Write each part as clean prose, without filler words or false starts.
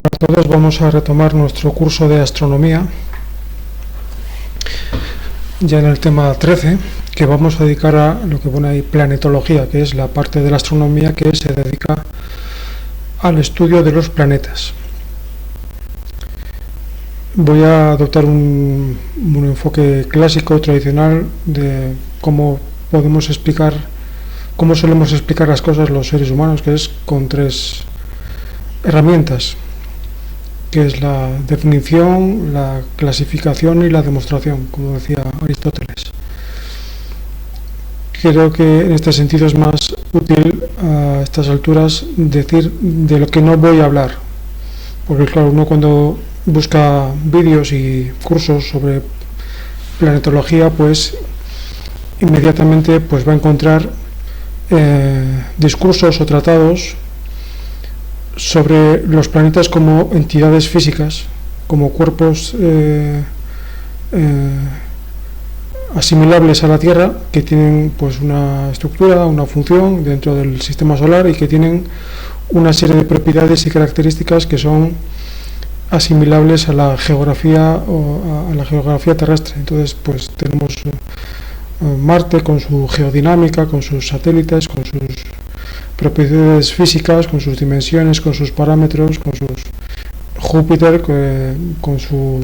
Hola a todos, vamos a retomar nuestro curso de astronomía, ya en el tema 13, que vamos a dedicar a lo que pone ahí planetología, que es la parte de la astronomía que se dedica al estudio de los planetas. Voy a adoptar un enfoque clásico, tradicional, de cómo podemos explicar, cómo solemos explicar las cosas los seres humanos, que es con tres herramientas, que es la definición, la clasificación y la demostración, como decía Aristóteles. Creo que en este sentido es más útil a estas alturas decir de lo que no voy a hablar, porque claro, uno cuando busca vídeos y cursos sobre planetología, pues inmediatamente pues va a encontrar discursos o tratados sobre los planetas como entidades físicas, como cuerpos asimilables a la Tierra, que tienen pues una estructura, una función dentro del sistema solar y que tienen una serie de propiedades y características que son asimilables a la geografía o a la geografía terrestre. Entonces pues tenemos Marte con su geodinámica, con sus satélites, con sus propiedades físicas, con sus dimensiones, con sus parámetros, con sus Júpiter, con su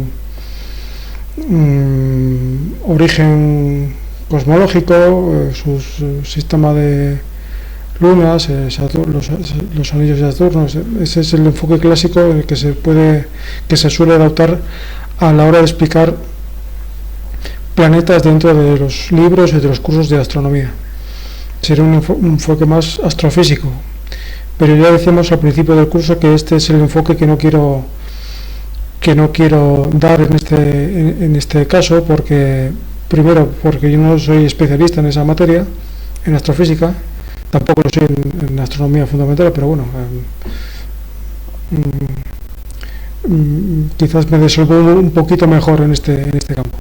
origen cosmológico, su sistema de lunas, los anillos de Saturno. Ese es el enfoque clásico que se suele adoptar a la hora de explicar planetas dentro de los libros y de los cursos de astronomía. Sería un enfoque más astrofísico, pero ya decíamos al principio del curso que este es el enfoque que no quiero dar en este caso, porque primero porque yo no soy especialista en esa materia, en astrofísica, tampoco lo soy en astronomía fundamental, pero bueno, quizás me desenvuelvo un poquito mejor en este campo.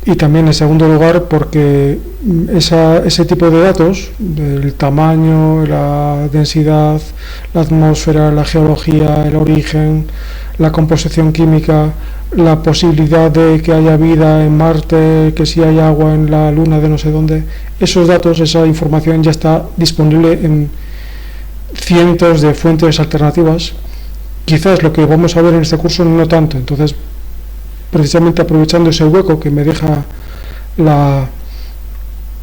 Y también en segundo lugar porque ese tipo de datos, del tamaño, la densidad, la atmósfera, la geología, el origen, la composición química, la posibilidad de que haya vida en Marte, que si hay agua en la luna de no sé dónde, esos datos, esa información ya está disponible en cientos de fuentes alternativas. Quizás lo que vamos a ver en este curso no tanto. Entonces, precisamente aprovechando ese hueco que me deja la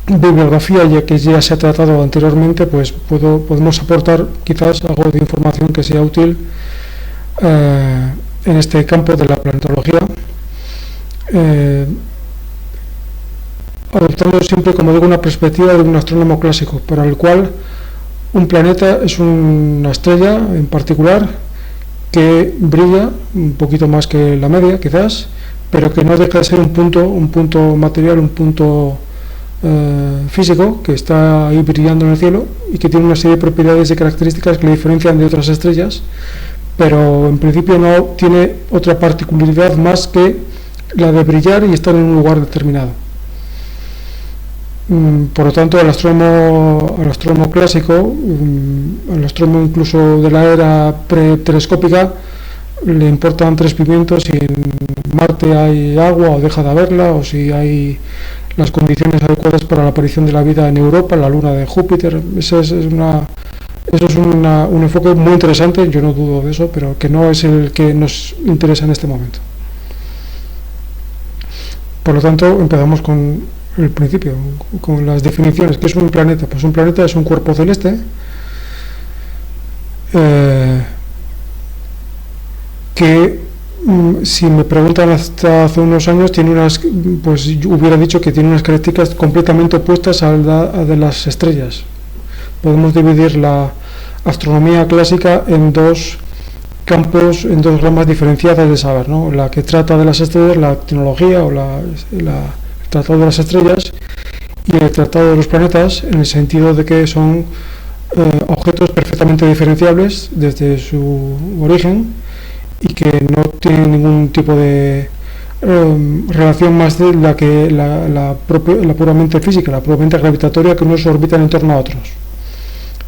bibliografía, ya que ya se ha tratado anteriormente, pues podemos aportar quizás algo de información que sea útil en este campo de la planetología, adoptando siempre, como digo, una perspectiva de un astrónomo clásico, para el cual un planeta es una estrella en particular que brilla un poquito más que la media, quizás, pero que no deja de ser un punto material, un punto físico que está ahí brillando en el cielo y que tiene una serie de propiedades y características que le diferencian de otras estrellas, pero en principio no tiene otra particularidad más que la de brillar y estar en un lugar determinado. Por lo tanto, al astrónomo clásico, al astrónomo incluso de la era pretelescópica, le importan tres pimientos si en Marte hay agua o deja de haberla, o si hay las condiciones adecuadas para la aparición de la vida en Europa, la luna de Júpiter. Eso es un enfoque muy interesante, yo no dudo de eso, pero que no es el que nos interesa en este momento. Por lo tanto, empezamos con el principio, con las definiciones. ¿Qué es un planeta? Pues un planeta es un cuerpo celeste que, si me preguntan hasta hace unos años, pues yo hubiera dicho que tiene unas características completamente opuestas a de las estrellas. Podemos dividir la astronomía clásica en dos campos, en dos ramas diferenciadas de saber, ¿no? La que trata de las estrellas, la tecnología o el tratado de las estrellas, y el tratado de los planetas, en el sentido de que son objetos perfectamente diferenciables desde su origen y que no tienen ningún tipo de relación más de la puramente física, la puramente gravitatoria, que unos orbitan en torno a otros.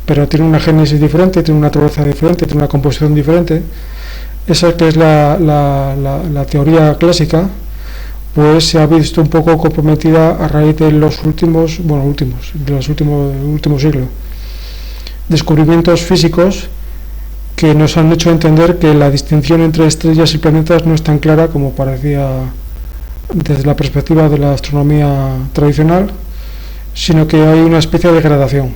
pero tiene una génesis diferente, tiene una naturaleza diferente, tiene una composición diferente. Esa que es la teoría clásica, pues se ha visto un poco comprometida a raíz de los últimos siglos. Descubrimientos físicos que nos han hecho entender que la distinción entre estrellas y planetas no es tan clara como parecía desde la perspectiva de la astronomía tradicional, sino que hay una especie de gradación.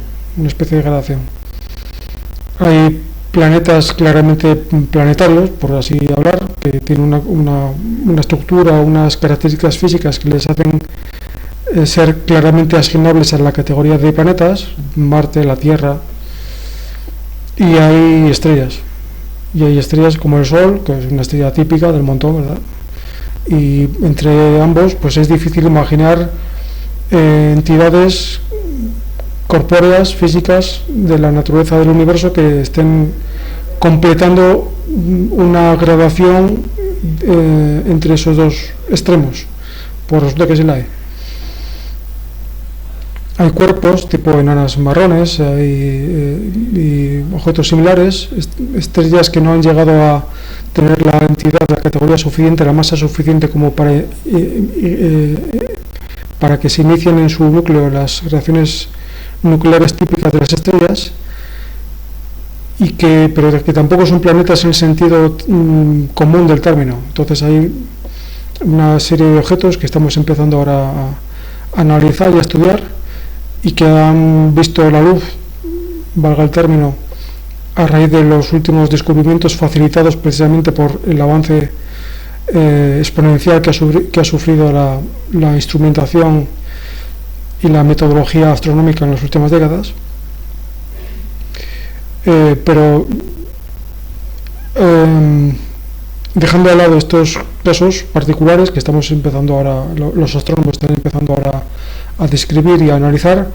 Hay planetas claramente planetarios, por así hablar, que tienen una estructura, unas características físicas que les hacen ser claramente asignables a la categoría de planetas, Marte, la Tierra, y hay estrellas como el Sol, que es una estrella típica del montón, ¿verdad? Y entre ambos pues es difícil imaginar entidades corpóreas, físicas de la naturaleza del universo que estén completando una gradación entre esos dos extremos. Pues resulta que sí la hay. Hay cuerpos tipo enanas marrones y objetos similares, estrellas que no han llegado a tener la entidad, la categoría suficiente, la masa suficiente como para que se inicien en su núcleo las reacciones nucleares típicas de las estrellas, pero que tampoco son planetas en el sentido común del término. Entonces hay una serie de objetos que estamos empezando ahora a analizar y a estudiar, y que han visto la luz, valga el término, a raíz de los últimos descubrimientos facilitados precisamente por el avance exponencial que ha sufrido la instrumentación y la metodología astronómica en las últimas décadas. Pero dejando de lado estos casos particulares que estamos empezando ahora, los astrónomos están empezando ahora a describir y a analizar,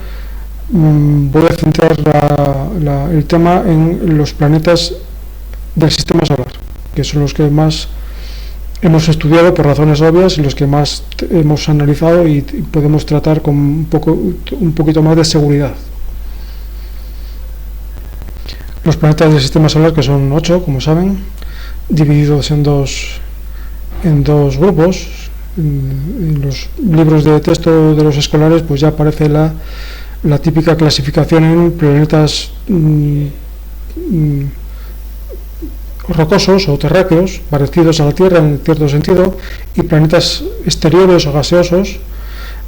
voy a centrar el tema en los planetas del sistema solar, que son los que más hemos estudiado por razones obvias y los que más hemos analizado y podemos tratar con un poquito más de seguridad. Los planetas del sistema solar, que son 8, como saben, divididos en dos grupos. En los libros de texto de los escolares pues ya aparece la típica clasificación en planetas rocosos o terráqueos, parecidos a la Tierra en cierto sentido, y planetas exteriores o gaseosos,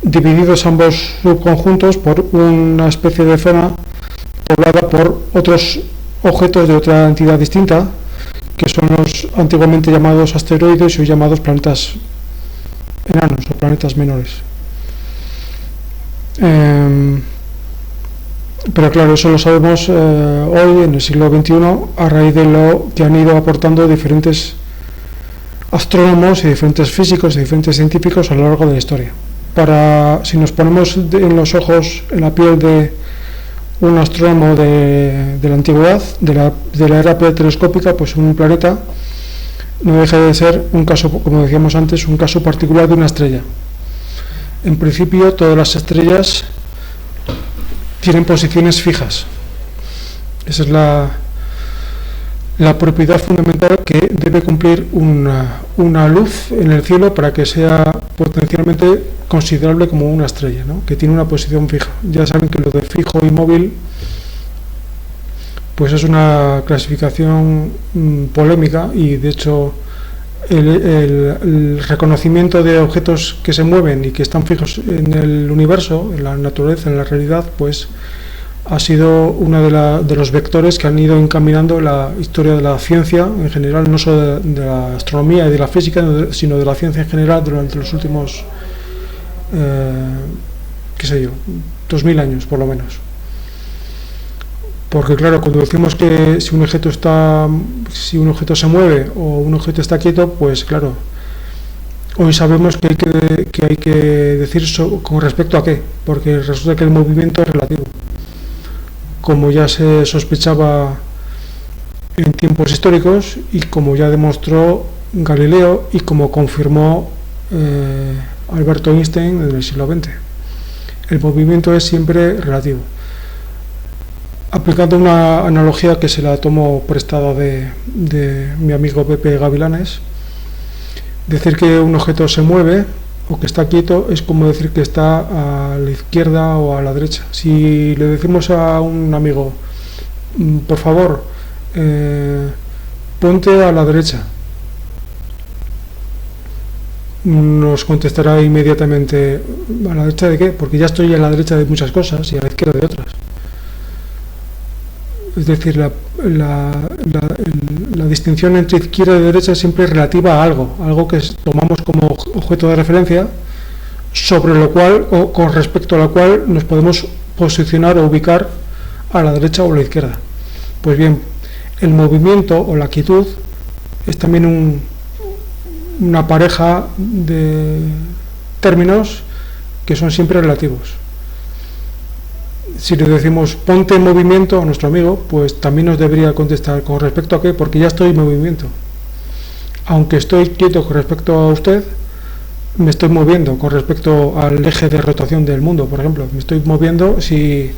divididos ambos subconjuntos por una especie de zona poblada por otros objetos de otra entidad distinta, que son los antiguamente llamados asteroides y hoy llamados planetas enanos o planetas menores. Pero claro, eso lo sabemos hoy, en el siglo XXI, a raíz de lo que han ido aportando diferentes astrónomos y diferentes físicos y diferentes científicos a lo largo de la historia. Si nos ponemos en los ojos, en la piel de un astrónomo de la antigüedad, de la era telescópica, pues un planeta no deja de ser un caso, como decíamos antes, un caso particular de una estrella. En principio, todas las estrellas tienen posiciones fijas. Esa es la propiedad fundamental que debe cumplir una luz en el cielo para que sea potencialmente considerable como una estrella, ¿no? Que tiene una posición fija. Ya saben que lo de fijo y móvil pues es una clasificación polémica, y de hecho el reconocimiento de objetos que se mueven y que están fijos en el universo, en la naturaleza, en la realidad, pues ha sido uno de los vectores que han ido encaminando la historia de la ciencia en general, no solo de la astronomía y de la física, sino de la ciencia en general durante los últimos 2000 años por lo menos. Porque claro, cuando decimos que si un objeto se mueve o un objeto está quieto, pues claro, hoy sabemos que hay que decir con respecto a qué, porque resulta que el movimiento es relativo, como ya se sospechaba en tiempos históricos y como ya demostró Galileo y como confirmó Alberto Einstein, en el siglo XX. El movimiento es siempre relativo. Aplicando una analogía que se la tomo prestada de mi amigo Pepe Gavilanes, decir que un objeto se mueve o que está quieto es como decir que está a la izquierda o a la derecha. Si le decimos a un amigo, por favor, ponte a la derecha, nos contestará inmediatamente, ¿a la derecha de qué? Porque ya estoy a la derecha de muchas cosas y a la izquierda de otras. Es decir, la distinción entre izquierda y derecha es siempre relativa a algo que tomamos como objeto de referencia, sobre lo cual o con respecto a lo cual nos podemos posicionar o ubicar a la derecha o a la izquierda. Pues bien, el movimiento o la quietud es también una pareja de términos que son siempre relativos. Si le decimos ponte en movimiento a nuestro amigo, pues también nos debería contestar con respecto a qué, porque ya estoy en movimiento. Aunque estoy quieto con respecto a usted, me estoy moviendo con respecto al eje de rotación del mundo, por ejemplo. Me estoy moviendo si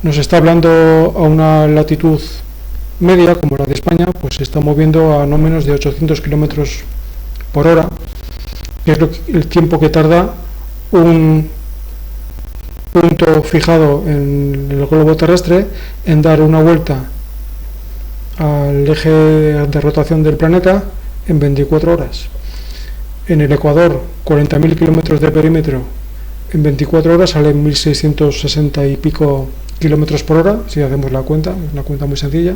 nos está hablando a una latitud media, como la de España, pues se está moviendo a no menos de 800 kilómetros por hora, que es el tiempo que tarda un punto fijado en el globo terrestre en dar una vuelta al eje de rotación del planeta en 24 horas. En el Ecuador, 40.000 kilómetros de perímetro en 24 horas salen 1.660 y pico kilómetros por hora, si hacemos la cuenta, es una cuenta muy sencilla,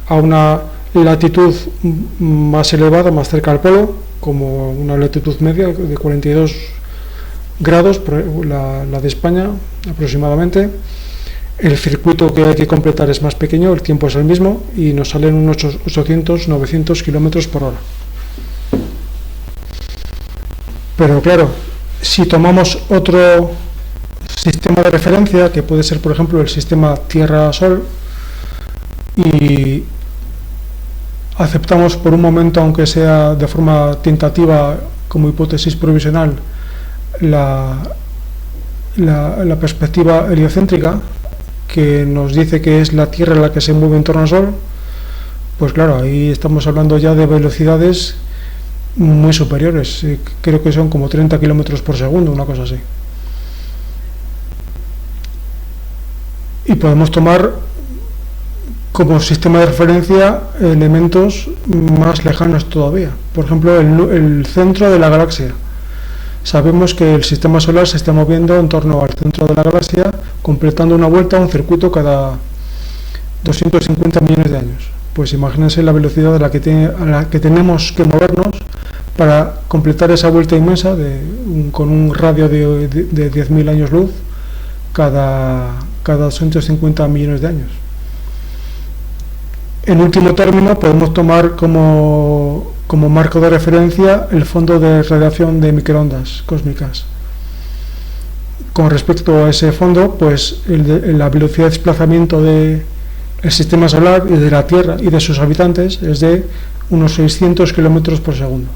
a una latitud más elevada, más cerca al polo, como una latitud media de 42 grados, la de España aproximadamente. El circuito que hay que completar es más pequeño, el tiempo es el mismo y nos salen unos 800-900 kilómetros por hora. Pero claro, si tomamos otro sistema de referencia, que puede ser por ejemplo el sistema Tierra-Sol, y aceptamos por un momento, aunque sea de forma tentativa como hipótesis provisional, la perspectiva heliocéntrica, que nos dice que es la Tierra la que se mueve en torno al Sol, pues claro, ahí estamos hablando ya de velocidades muy superiores, creo que son como 30 kilómetros por segundo, una cosa así. Y podemos tomar como sistema de referencia elementos más lejanos todavía, por ejemplo el centro de la galaxia. Sabemos que el sistema solar se está moviendo en torno al centro de la galaxia, completando una vuelta, un circuito cada 250 millones de años. Pues imagínense la velocidad a la que tenemos que movernos para completar esa vuelta inmensa con un radio de 10.000 años luz cada 250 millones de años. En último término, podemos tomar como marco de referencia el fondo de radiación de microondas cósmicas. Con respecto a ese fondo, pues la velocidad de desplazamiento del sistema solar y de la Tierra y de sus habitantes es de unos 600 kilómetros por segundo.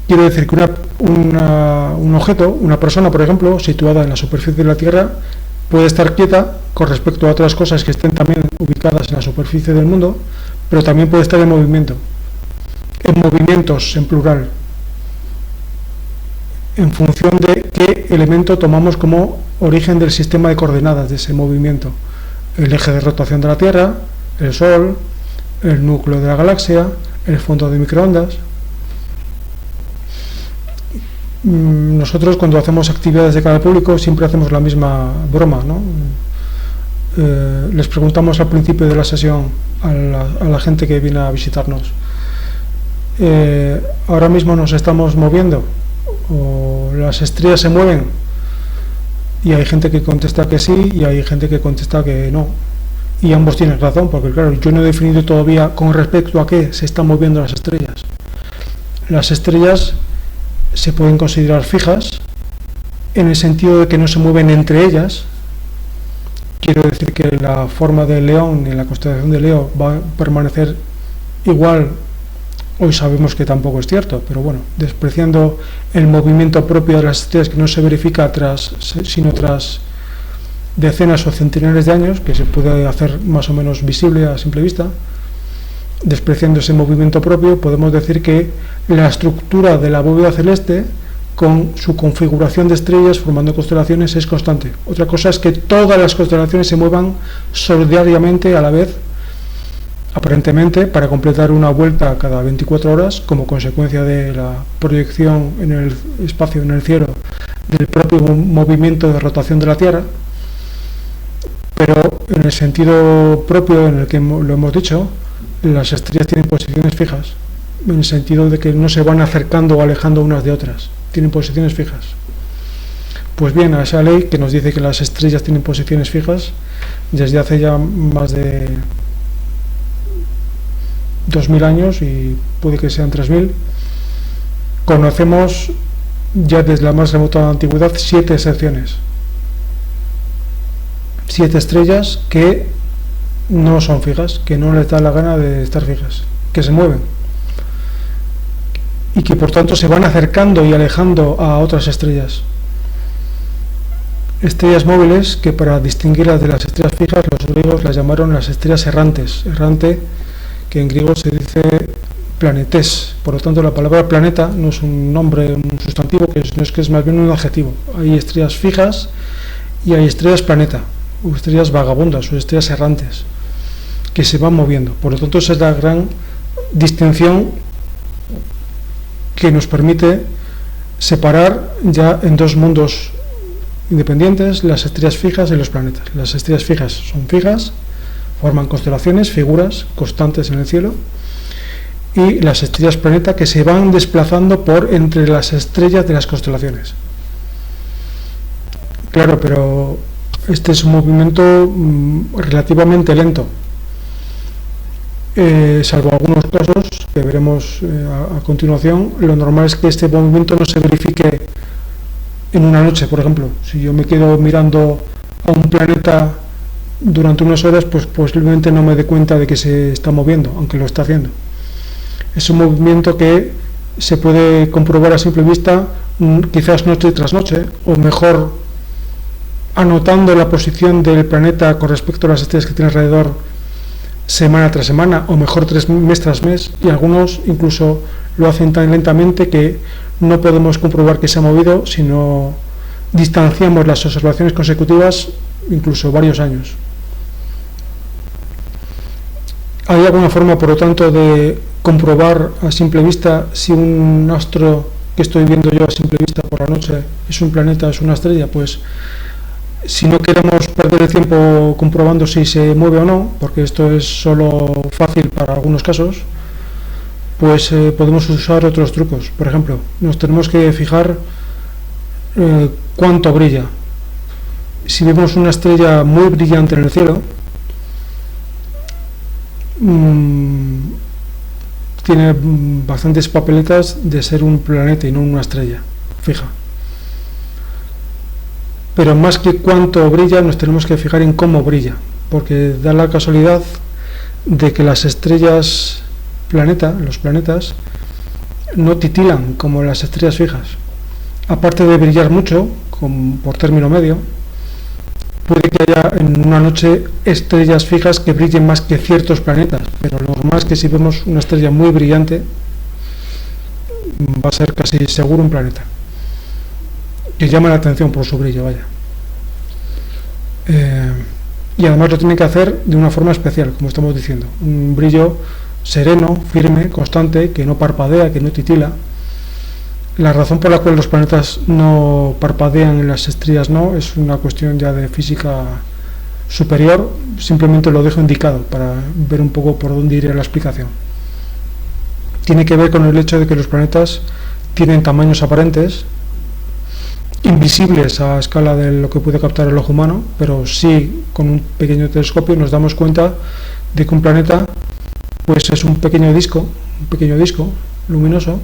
Quiere decir que un objeto, una persona, por ejemplo, situada en la superficie de la Tierra, puede estar quieta con respecto a otras cosas que estén también ubicadas en la superficie del mundo, pero también puede estar en movimiento. En movimientos, en plural, en función de qué elemento tomamos como origen del sistema de coordenadas de ese movimiento. El eje de rotación de la Tierra, el Sol, el núcleo de la galaxia, el fondo de microondas. Nosotros cuando hacemos actividades de cara al público siempre hacemos la misma broma, ¿no? Les preguntamos al principio de la sesión a la gente que viene a visitarnos, ahora mismo nos estamos moviendo o las estrellas se mueven, y hay gente que contesta que sí y hay gente que contesta que no, y ambos tienen razón, porque claro, yo no he definido todavía con respecto a qué se están moviendo las estrellas. Las estrellas se pueden considerar fijas en el sentido de que no se mueven entre ellas. Quiero decir que la forma de León en la constelación de Leo va a permanecer igual. Hoy sabemos que tampoco es cierto, pero bueno, despreciando el movimiento propio de las estrellas, que no se verifica sino tras decenas o centenares de años, que se puede hacer más o menos visible a simple vista, despreciando ese movimiento propio, podemos decir que la estructura de la bóveda celeste, con su configuración de estrellas formando constelaciones, es constante. Otra cosa es que todas las constelaciones se muevan solidariamente a la vez, aparentemente para completar una vuelta cada 24 horas, como consecuencia de la proyección en el espacio, en el cielo, del propio movimiento de rotación de la Tierra. Pero en el sentido propio en el que lo hemos dicho, las estrellas tienen posiciones fijas, en el sentido de que no se van acercando o alejando unas de otras, tienen posiciones fijas. Pues bien, a esa ley que nos dice que las estrellas tienen posiciones fijas, desde hace ya más de 2000 años, y puede que sean 3000, conocemos ya desde la más remota antigüedad 7 excepciones. 7 estrellas que no son fijas, que no les da la gana de estar fijas, que se mueven y que por tanto se van acercando y alejando a otras estrellas. Estrellas móviles que, para distinguirlas de las estrellas fijas, los griegos las llamaron las estrellas errantes. Errante, que en griego se dice planetes. Por lo tanto, la palabra planeta no es un nombre, un sustantivo, no es que es más bien un adjetivo. Hay estrellas fijas y hay estrellas planeta, o estrellas vagabundas, o estrellas errantes, que se van moviendo. Por lo tanto, esa es la gran distinción que nos permite separar ya en dos mundos independientes las estrellas fijas y los planetas. Las estrellas fijas son fijas, forman constelaciones, figuras constantes en el cielo, y las estrellas planeta que se van desplazando por entre las estrellas de las constelaciones. Claro, pero este es un movimiento relativamente lento, salvo algunos casos que veremos a continuación. Lo normal es que este movimiento no se verifique en una noche. Por ejemplo, si yo me quedo mirando a un planeta durante unas horas, pues posiblemente no me dé cuenta de que se está moviendo, aunque lo está haciendo. Es un movimiento que se puede comprobar a simple vista, quizás noche tras noche, o mejor, anotando la posición del planeta con respecto a las estrellas que tiene alrededor semana tras semana, o mejor mes tras mes, y algunos incluso lo hacen tan lentamente que no podemos comprobar que se ha movido si no distanciamos las observaciones consecutivas incluso varios años. ¿Hay alguna forma, por lo tanto, de comprobar a simple vista si un astro que estoy viendo yo a simple vista por la noche es un planeta, es una estrella? Pues si no queremos perder el tiempo comprobando si se mueve o no, porque esto es solo fácil para algunos casos, pues podemos usar otros trucos. Por ejemplo, nos tenemos que fijar cuánto brilla. Si vemos una estrella muy brillante en el cielo, tiene bastantes papeletas de ser un planeta y no una estrella fija. Pero más que cuánto brilla, nos tenemos que fijar en cómo brilla, porque da la casualidad de que las estrellas planeta, los planetas, no titilan como las estrellas fijas. Aparte de brillar mucho, por término medio, puede que haya en una noche estrellas fijas que brillen más que ciertos planetas, pero lo normal es que si vemos una estrella muy brillante, va a ser casi seguro un planeta, que llama la atención por su brillo, vaya. Y además lo tiene que hacer de una forma especial, como estamos diciendo, un brillo sereno, firme, constante, que no parpadea, que no titila. La razón por la cual los planetas no parpadean y las estrellas no es una cuestión ya de física superior, simplemente lo dejo indicado para ver un poco por dónde iría la explicación. Tiene que ver con el hecho de que los planetas tienen tamaños aparentes, invisibles a escala de lo que puede captar el ojo humano, pero sí con un pequeño telescopio nos damos cuenta de que un planeta pues es un pequeño disco luminoso,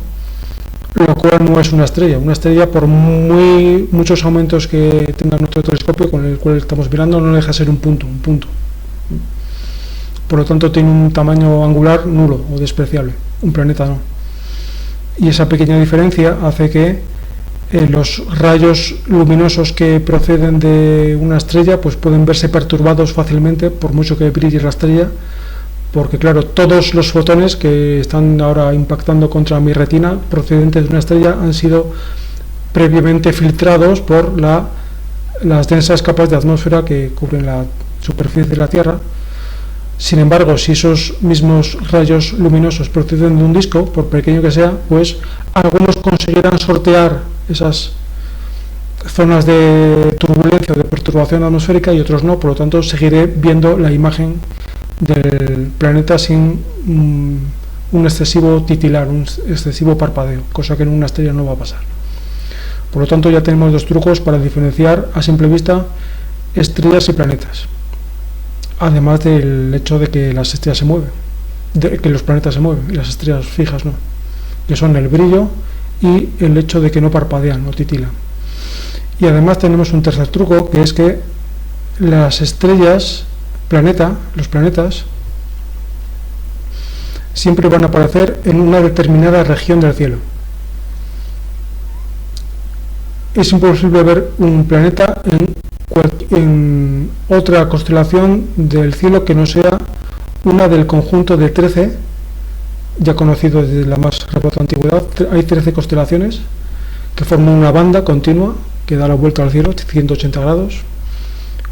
lo cual no es una estrella. Una estrella, por muchos aumentos que tenga nuestro telescopio con el cual estamos mirando, no deja de ser un punto. Por lo tanto tiene un tamaño angular nulo o despreciable. Un planeta no. Y esa pequeña diferencia hace que los rayos luminosos que proceden de una estrella pues pueden verse perturbados fácilmente por mucho que brille la estrella, porque claro, todos los fotones que están ahora impactando contra mi retina procedentes de una estrella han sido previamente filtrados por las densas capas de atmósfera que cubren la superficie de la Tierra. Sin embargo, si esos mismos rayos luminosos proceden de un disco, por pequeño que sea, pues algunos conseguirán sortear esas zonas de turbulencia o de perturbación atmosférica y otros no. Por lo tanto, seguiré viendo la imagen del planeta sin un excesivo titilar, un excesivo parpadeo, cosa que en una estrella no va a pasar. Por lo tanto, ya tenemos dos trucos para diferenciar a simple vista estrellas y planetas. Además del hecho de que las estrellas se mueven, de que los planetas se mueven y las estrellas fijas no, que son el brillo y el hecho de que no parpadean, no titilan. Y además tenemos un tercer truco, que es que las estrellas, los planetas, siempre van a aparecer en una determinada región del cielo. Es imposible ver un planeta en otra constelación del cielo que no sea una del conjunto de 13, ya conocido desde la más remota antigüedad. Hay 13 constelaciones que forman una banda continua que da la vuelta al cielo, 180 grados,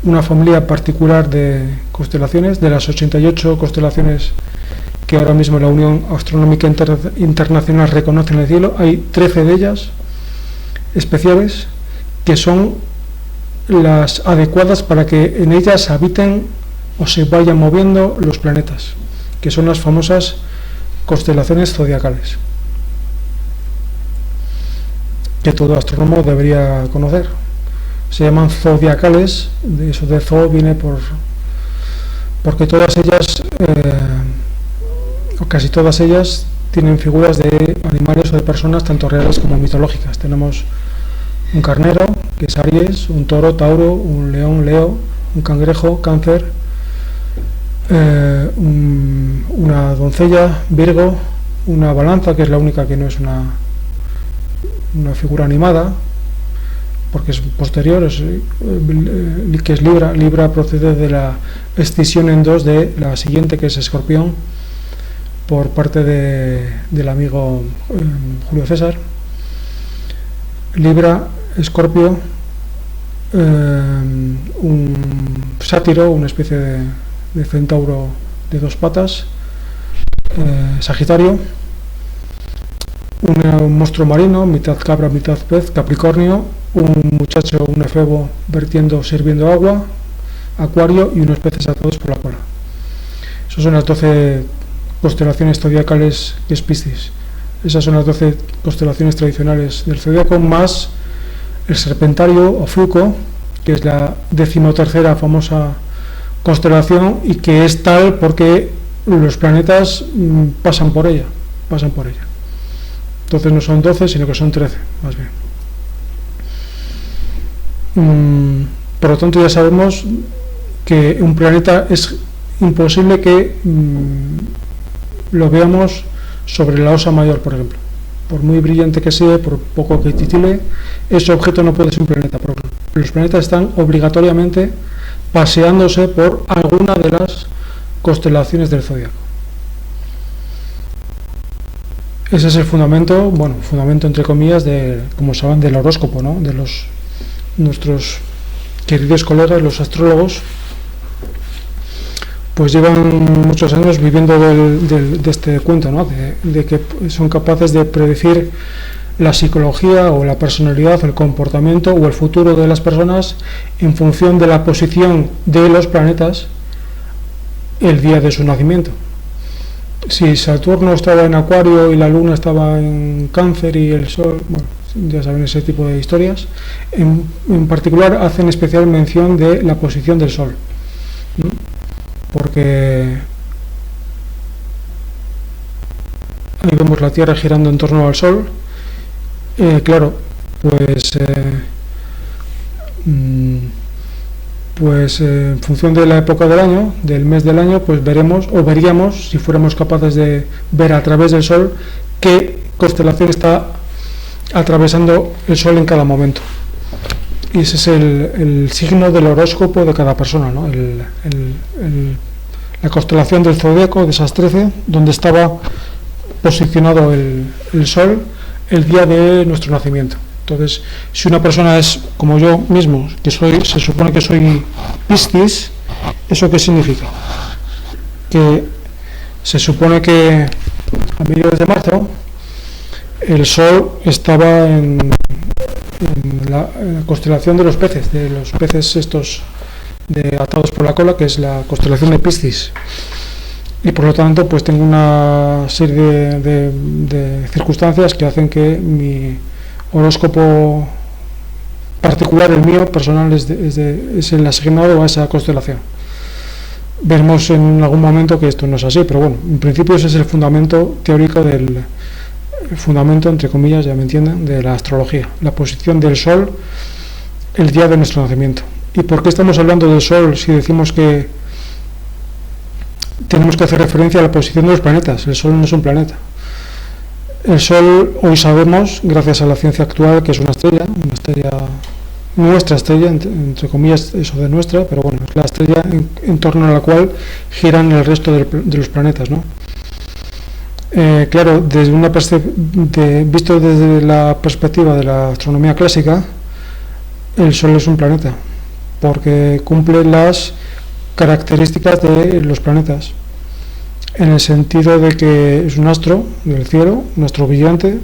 una familia particular de constelaciones. De las 88 constelaciones que ahora mismo la Unión Astronómica Internacional reconoce en el cielo, hay 13 de ellas especiales que son las adecuadas para que en ellas habiten o se vayan moviendo los planetas, que son las famosas constelaciones zodiacales, que todo astrónomo debería conocer. Se llaman zodiacales, de eso de zoo viene porque todas ellas, o casi todas ellas, tienen figuras de animales o de personas, tanto reales como mitológicas. Tenemos un carnero, que es Aries, un toro, Tauro, un león, Leo, un cangrejo, Cáncer, una doncella, Virgo, una balanza, que es la única que no es una figura animada, porque es posterior, que es Libra. Libra procede de la escisión en dos de la siguiente, que es Escorpión, por parte del amigo Julio César. Libra, Escorpio, un sátiro, una especie de centauro de dos patas, Sagitario, un monstruo marino, mitad cabra, mitad pez, Capricornio, un muchacho, un efebo sirviendo agua, Acuario, y unos peces atados por la cola. Esas son las 12 constelaciones zodiacales, que es Piscis. Esas son las 12 constelaciones tradicionales del zodiaco, más el Serpentario o Fluco, que es la 13ª famosa constelación, y que es tal porque los planetas pasan por ella. Entonces no son 12, sino que son 13, más bien. Por lo tanto, ya sabemos que un planeta es imposible que lo veamos sobre la Osa Mayor, por ejemplo. Por muy brillante que sea, por poco que titile, ese objeto no puede ser un planeta, porque los planetas están obligatoriamente paseándose por alguna de las constelaciones del zodiaco. Ese es el fundamento entre comillas, como saben, del horóscopo, ¿no? De nuestros queridos colegas, los astrólogos, pues llevan muchos años viviendo de este cuento, ¿no? De que son capaces de predecir la psicología o la personalidad, el comportamiento o el futuro de las personas en función de la posición de los planetas el día de su nacimiento. Si Saturno estaba en Acuario y la Luna estaba en Cáncer y el Sol, ya saben, ese tipo de historias. En particular hacen especial mención de la posición del Sol, ¿no? Porque ahí vemos la Tierra girando en torno al Sol. Claro, en función de la época del año, del mes del año, pues veríamos, si fuéramos capaces de ver a través del Sol, qué constelación está atravesando el Sol en cada momento. Y ese es el signo del horóscopo de cada persona, ¿no? La constelación del zodíaco de esas 13, donde estaba posicionado el Sol el día de nuestro nacimiento. Entonces, si una persona es como yo mismo, que se supone que soy Piscis, ¿eso qué significa? Que se supone que a mediados de marzo el Sol estaba en la constelación de los peces estos atados por la cola, que es la constelación de Piscis, y por lo tanto pues tengo una serie de circunstancias que hacen que mi horóscopo particular, el mío personal, es el asignado a esa constelación. Veremos en algún momento que esto no es así, pero bueno, en principio ese es el fundamento teórico el fundamento, entre comillas, ya me entienden, de la astrología, la posición del Sol el día de nuestro nacimiento. ¿Y por qué estamos hablando del Sol si decimos que tenemos que hacer referencia a la posición de los planetas? El Sol no es un planeta. El Sol, hoy sabemos, gracias a la ciencia actual, que es una estrella, nuestra estrella, entre comillas, eso de nuestra, pero bueno, es la estrella en torno a la cual giran el resto de los planetas, ¿no? Claro, visto desde la perspectiva de la astronomía clásica, el Sol es un planeta, porque cumple las características de los planetas, en el sentido de que es un astro del cielo, un astro brillante,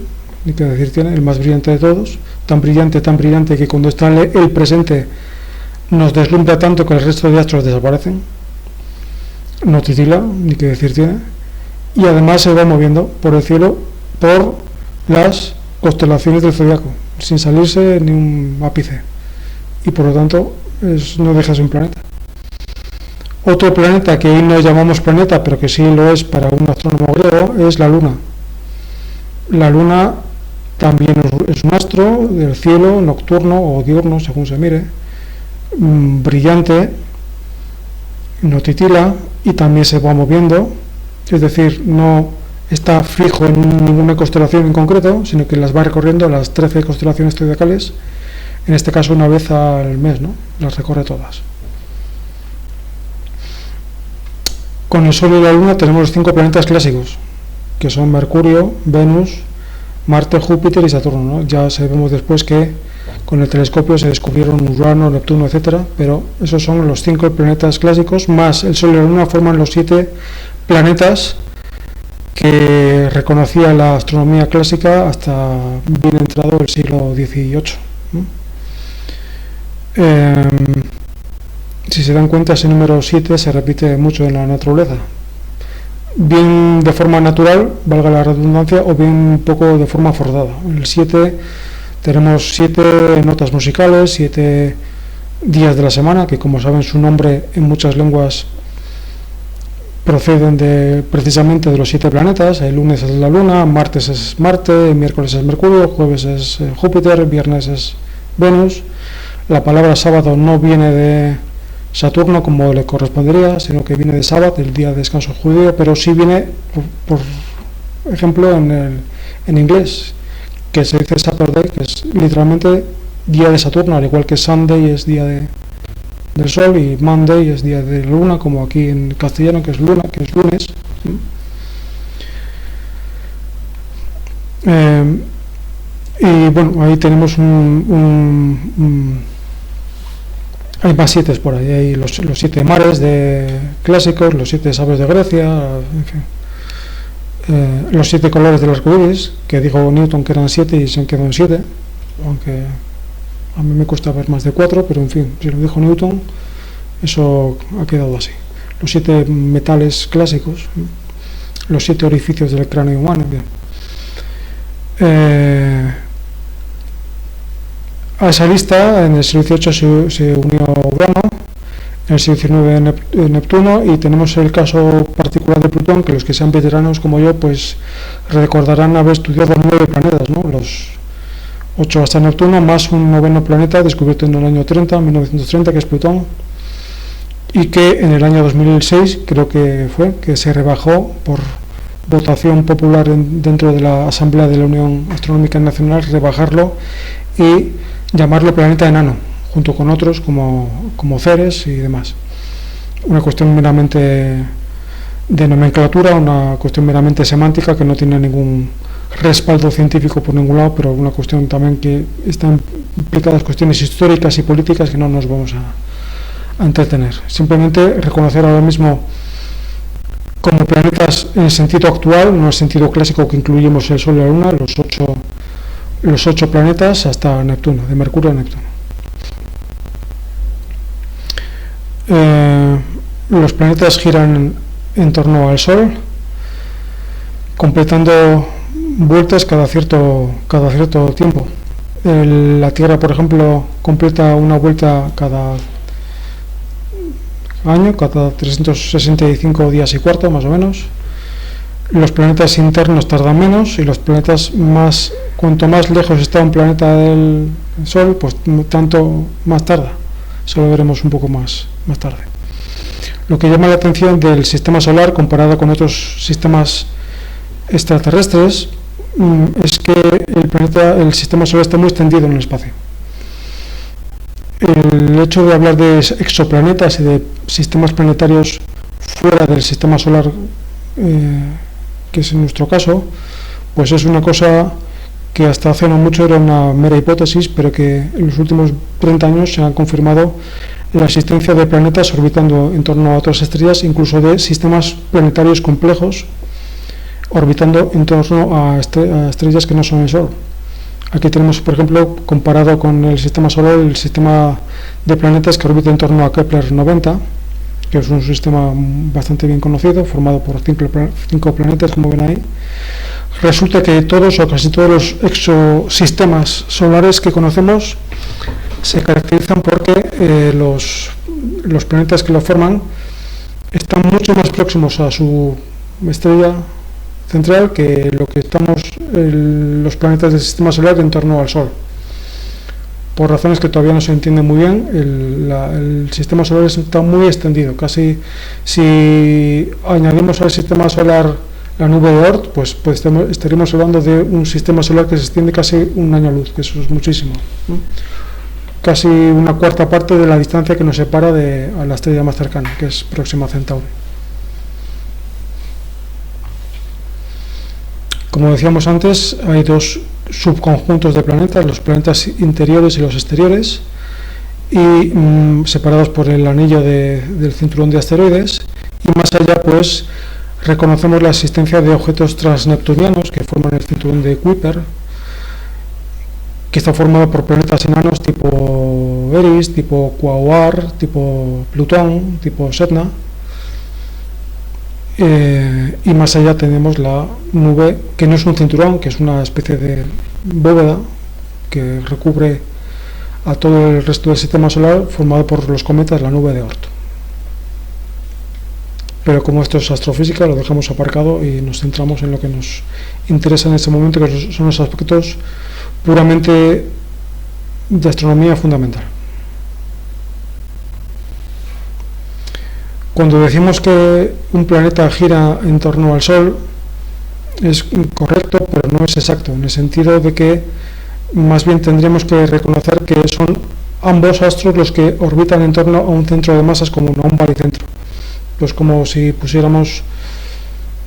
ni que decir tiene, el más brillante de todos, tan brillante que cuando está el presente nos deslumbra tanto que el resto de astros desaparecen, no titila, ni que decir tiene. Y además se va moviendo por el cielo por las constelaciones del zodiaco, sin salirse ni un ápice, y por lo tanto no deja de ser un planeta. Otro planeta que hoy no llamamos planeta, pero que sí lo es para un astrónomo griego, es la Luna. La Luna también es un astro del cielo, nocturno o diurno, según se mire, brillante, no titila y también se va moviendo. Es decir, no está fijo en ninguna constelación en concreto, sino que las va recorriendo las 13 constelaciones zodiacales, en este caso una vez al mes, ¿no? Las recorre todas. Con el Sol y la Luna tenemos los 5 planetas clásicos, que son Mercurio, Venus, Marte, Júpiter y Saturno, ¿no? Ya sabemos después que con el telescopio se descubrieron Urano, Neptuno, etcétera, pero esos son los 5 planetas clásicos, más el Sol y la Luna forman los 7 planetas que reconocía la astronomía clásica hasta bien entrado el siglo XVIII, ¿no? Si se dan cuenta, ese número 7 se repite mucho en la naturaleza, bien de forma natural, valga la redundancia, o bien un poco de forma forzada. El 7 tenemos 7 notas musicales, 7 días de la semana, que como saben su nombre en muchas lenguas proceden precisamente de los 7 planetas. El lunes es la Luna, martes es Marte, miércoles es Mercurio, jueves es Júpiter, viernes es Venus. La palabra sábado no viene de Saturno como le correspondería, sino que viene de Sabbat, el día de descanso judío, pero sí viene, por ejemplo, en inglés, que se dice Saturday, que es literalmente día de Saturno, al igual que Sunday es día del Sol y Monday es día de la Luna, como aquí en castellano, que es luna, que es lunes. Y bueno, ahí tenemos hay más 7 por ahí, hay los 7 mares clásicos, los 7 sabios de Grecia, en fin. Los 7 colores del arco iris, que dijo Newton que eran 7 y se han quedado en 7, aunque a mí me cuesta ver más de 4, pero en fin, si lo dijo Newton, eso ha quedado así. Los 7 metales clásicos, los 7 orificios del cráneo humano. Bien. A esa lista, en el siglo XVIII se unió Urano, en el siglo XIX Neptuno, y tenemos el caso particular de Plutón, que los que sean veteranos como yo, pues recordarán haber estudiado 9 planetas, ¿no? Los 8 hasta Neptuno, más un 9º planeta descubierto en el año 1930, que es Plutón, y que en el año 2006, creo que fue, que se rebajó por votación popular dentro de la Asamblea de la Unión Astronómica Nacional, rebajarlo y llamarlo planeta enano, junto con otros como Ceres y demás. Una cuestión meramente de nomenclatura, una cuestión meramente semántica que no tiene ningún respaldo científico por ningún lado, pero una cuestión también que están implicadas cuestiones históricas y políticas que no nos vamos a entretener. Simplemente reconocer ahora mismo como planetas en el sentido actual, no en el sentido clásico que incluimos el Sol y la Luna, los ocho planetas hasta Neptuno, de Mercurio a Neptuno. Los planetas giran en torno al Sol, completando vueltas cada cierto tiempo. La Tierra, por ejemplo, completa una vuelta cada año, cada 365 días y cuarto, más o menos. Los planetas internos tardan menos y los planetas cuanto más lejos está un planeta del Sol, pues tanto más tarda. Eso lo veremos un poco más tarde. Lo que llama la atención del sistema solar comparado con otros sistemas extraterrestres es que el sistema solar está muy extendido en el espacio. El hecho de hablar de exoplanetas y de sistemas planetarios fuera del sistema solar, que es en nuestro caso, pues es una cosa que hasta hace no mucho era una mera hipótesis, pero que en los últimos 30 años se han confirmado la existencia de planetas orbitando en torno a otras estrellas, incluso de sistemas planetarios complejos orbitando en torno a estrellas que no son el Sol. Aquí tenemos, por ejemplo, comparado con el sistema solar, el sistema de planetas que orbita en torno a Kepler 90, que es un sistema bastante bien conocido, formado por 5 planetas, como ven ahí. Resulta que todos o casi todos los exosistemas solares que conocemos se caracterizan porque los planetas que lo forman están mucho más próximos a su estrella central que lo que estamos los planetas del sistema solar en torno al Sol. Por razones que todavía no se entienden muy bien, el sistema solar está muy extendido. Casi si añadimos al sistema solar la nube de Oort, pues estaríamos hablando de un sistema solar que se extiende casi un año luz, que eso es muchísimo, ¿no? Casi una cuarta parte de la distancia que nos separa a la estrella más cercana, que es Próxima Centauri. Como decíamos antes, hay dos subconjuntos de planetas, los planetas interiores y los exteriores, y separados por el anillo del cinturón de asteroides, y más allá pues reconocemos la existencia de objetos transneptunianos que forman el cinturón de Kuiper, que está formado por planetas enanos tipo Eris, tipo Quaoar, tipo Plutón, tipo Sedna. Y más allá tenemos la nube, que no es un cinturón, que es una especie de bóveda que recubre a todo el resto del sistema solar, formado por los cometas, la nube de Oort. Pero como esto es astrofísica, lo dejamos aparcado y nos centramos en lo que nos interesa en este momento, que son los aspectos puramente de astronomía fundamental. Cuando decimos que un planeta gira en torno al Sol, es correcto, pero no es exacto, en el sentido de que más bien tendríamos que reconocer que son ambos astros los que orbitan en torno a un centro de masas común, a un baricentro. Pues como si pusiéramos,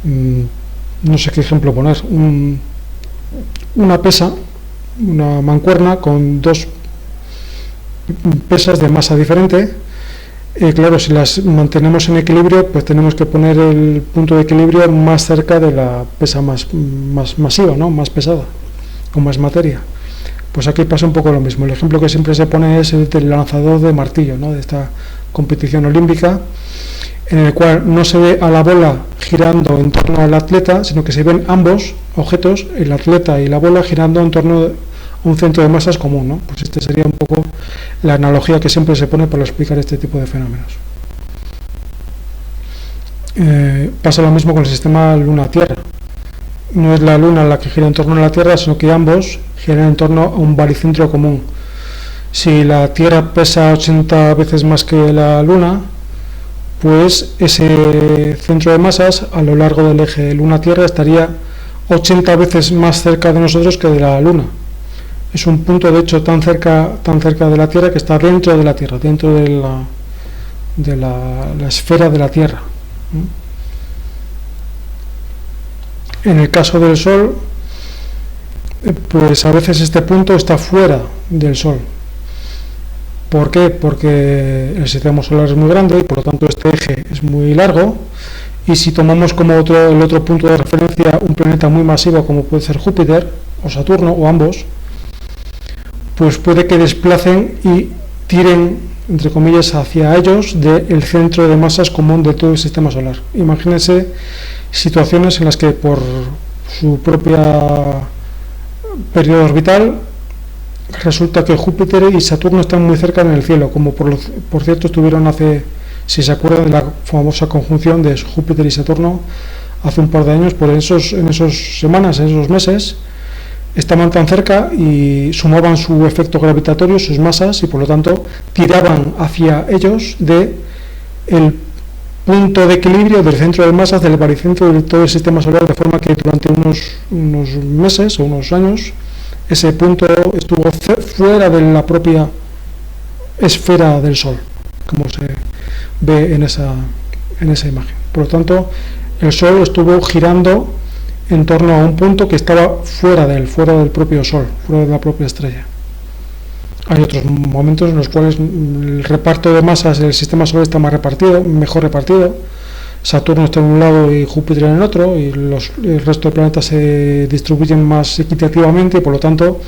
no sé qué ejemplo poner, una pesa, una mancuerna con dos pesas de masa diferente. Claro, si las mantenemos en equilibrio, pues tenemos que poner el punto de equilibrio más cerca de la pesa más masiva, ¿no? Más pesada, con más materia. Pues aquí pasa un poco lo mismo. El ejemplo que siempre se pone es el del lanzador de martillo, ¿no? De esta competición olímpica, en el cual no se ve a la bola girando en torno al atleta, sino que se ven ambos objetos, el atleta y la bola, girando en torno a un centro de masas común, ¿no? Pues este sería un poco la analogía que siempre se pone para explicar este tipo de fenómenos. Pasa lo mismo con el sistema Luna-Tierra. No es la Luna la que gira en torno a la Tierra, sino que ambos giran en torno a un baricentro común. Si la Tierra pesa 80 veces más que la Luna, pues ese centro de masas a lo largo del eje Luna-Tierra estaría 80 veces más cerca de nosotros que de la Luna. Es un punto, de hecho, tan cerca de la Tierra que está dentro de la Tierra, dentro de la esfera de la Tierra. En el caso del Sol, pues a veces este punto está fuera del Sol. ¿Por qué? Porque el sistema solar es muy grande y por lo tanto este eje es muy largo, y si tomamos como el otro punto de referencia un planeta muy masivo como puede ser Júpiter o Saturno o ambos, pues puede que desplacen y tiren, entre comillas, hacia ellos del centro de masas común de todo el sistema solar. Imagínense situaciones en las que por su propia periodo orbital resulta que Júpiter y Saturno están muy cerca en el cielo, como por cierto estuvieron hace, si se acuerdan de la famosa conjunción de Júpiter y Saturno hace un par de años, en esas semanas, en esos meses, estaban tan cerca y sumaban su efecto gravitatorio, sus masas, y por lo tanto tiraban hacia ellos de el punto de equilibrio del centro de masas del baricentro de todo el sistema solar, de forma que durante unos meses o unos años ese punto estuvo fuera de la propia esfera del Sol, como se ve en esa imagen. Por lo tanto, el Sol estuvo girando en torno a un punto que estaba fuera del propio Sol, fuera de la propia estrella. Hay otros momentos en los cuales el reparto de masas del sistema solar está mejor repartido. Saturno está en un lado y Júpiter en el otro, y el resto de planetas se distribuyen más equitativamente, y por lo tanto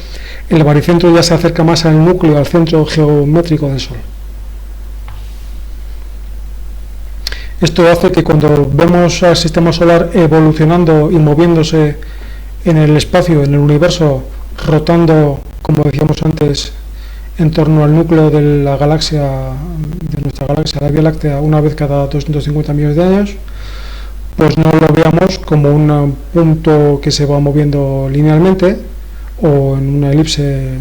el baricentro ya se acerca más al núcleo, al centro geométrico del Sol. Esto hace que cuando vemos al sistema solar evolucionando y moviéndose en el espacio, en el universo, rotando, como decíamos antes, en torno al núcleo de la galaxia, de nuestra galaxia, la Vía Láctea, una vez cada 250 millones de años, pues no lo veamos como un punto que se va moviendo linealmente o en una elipse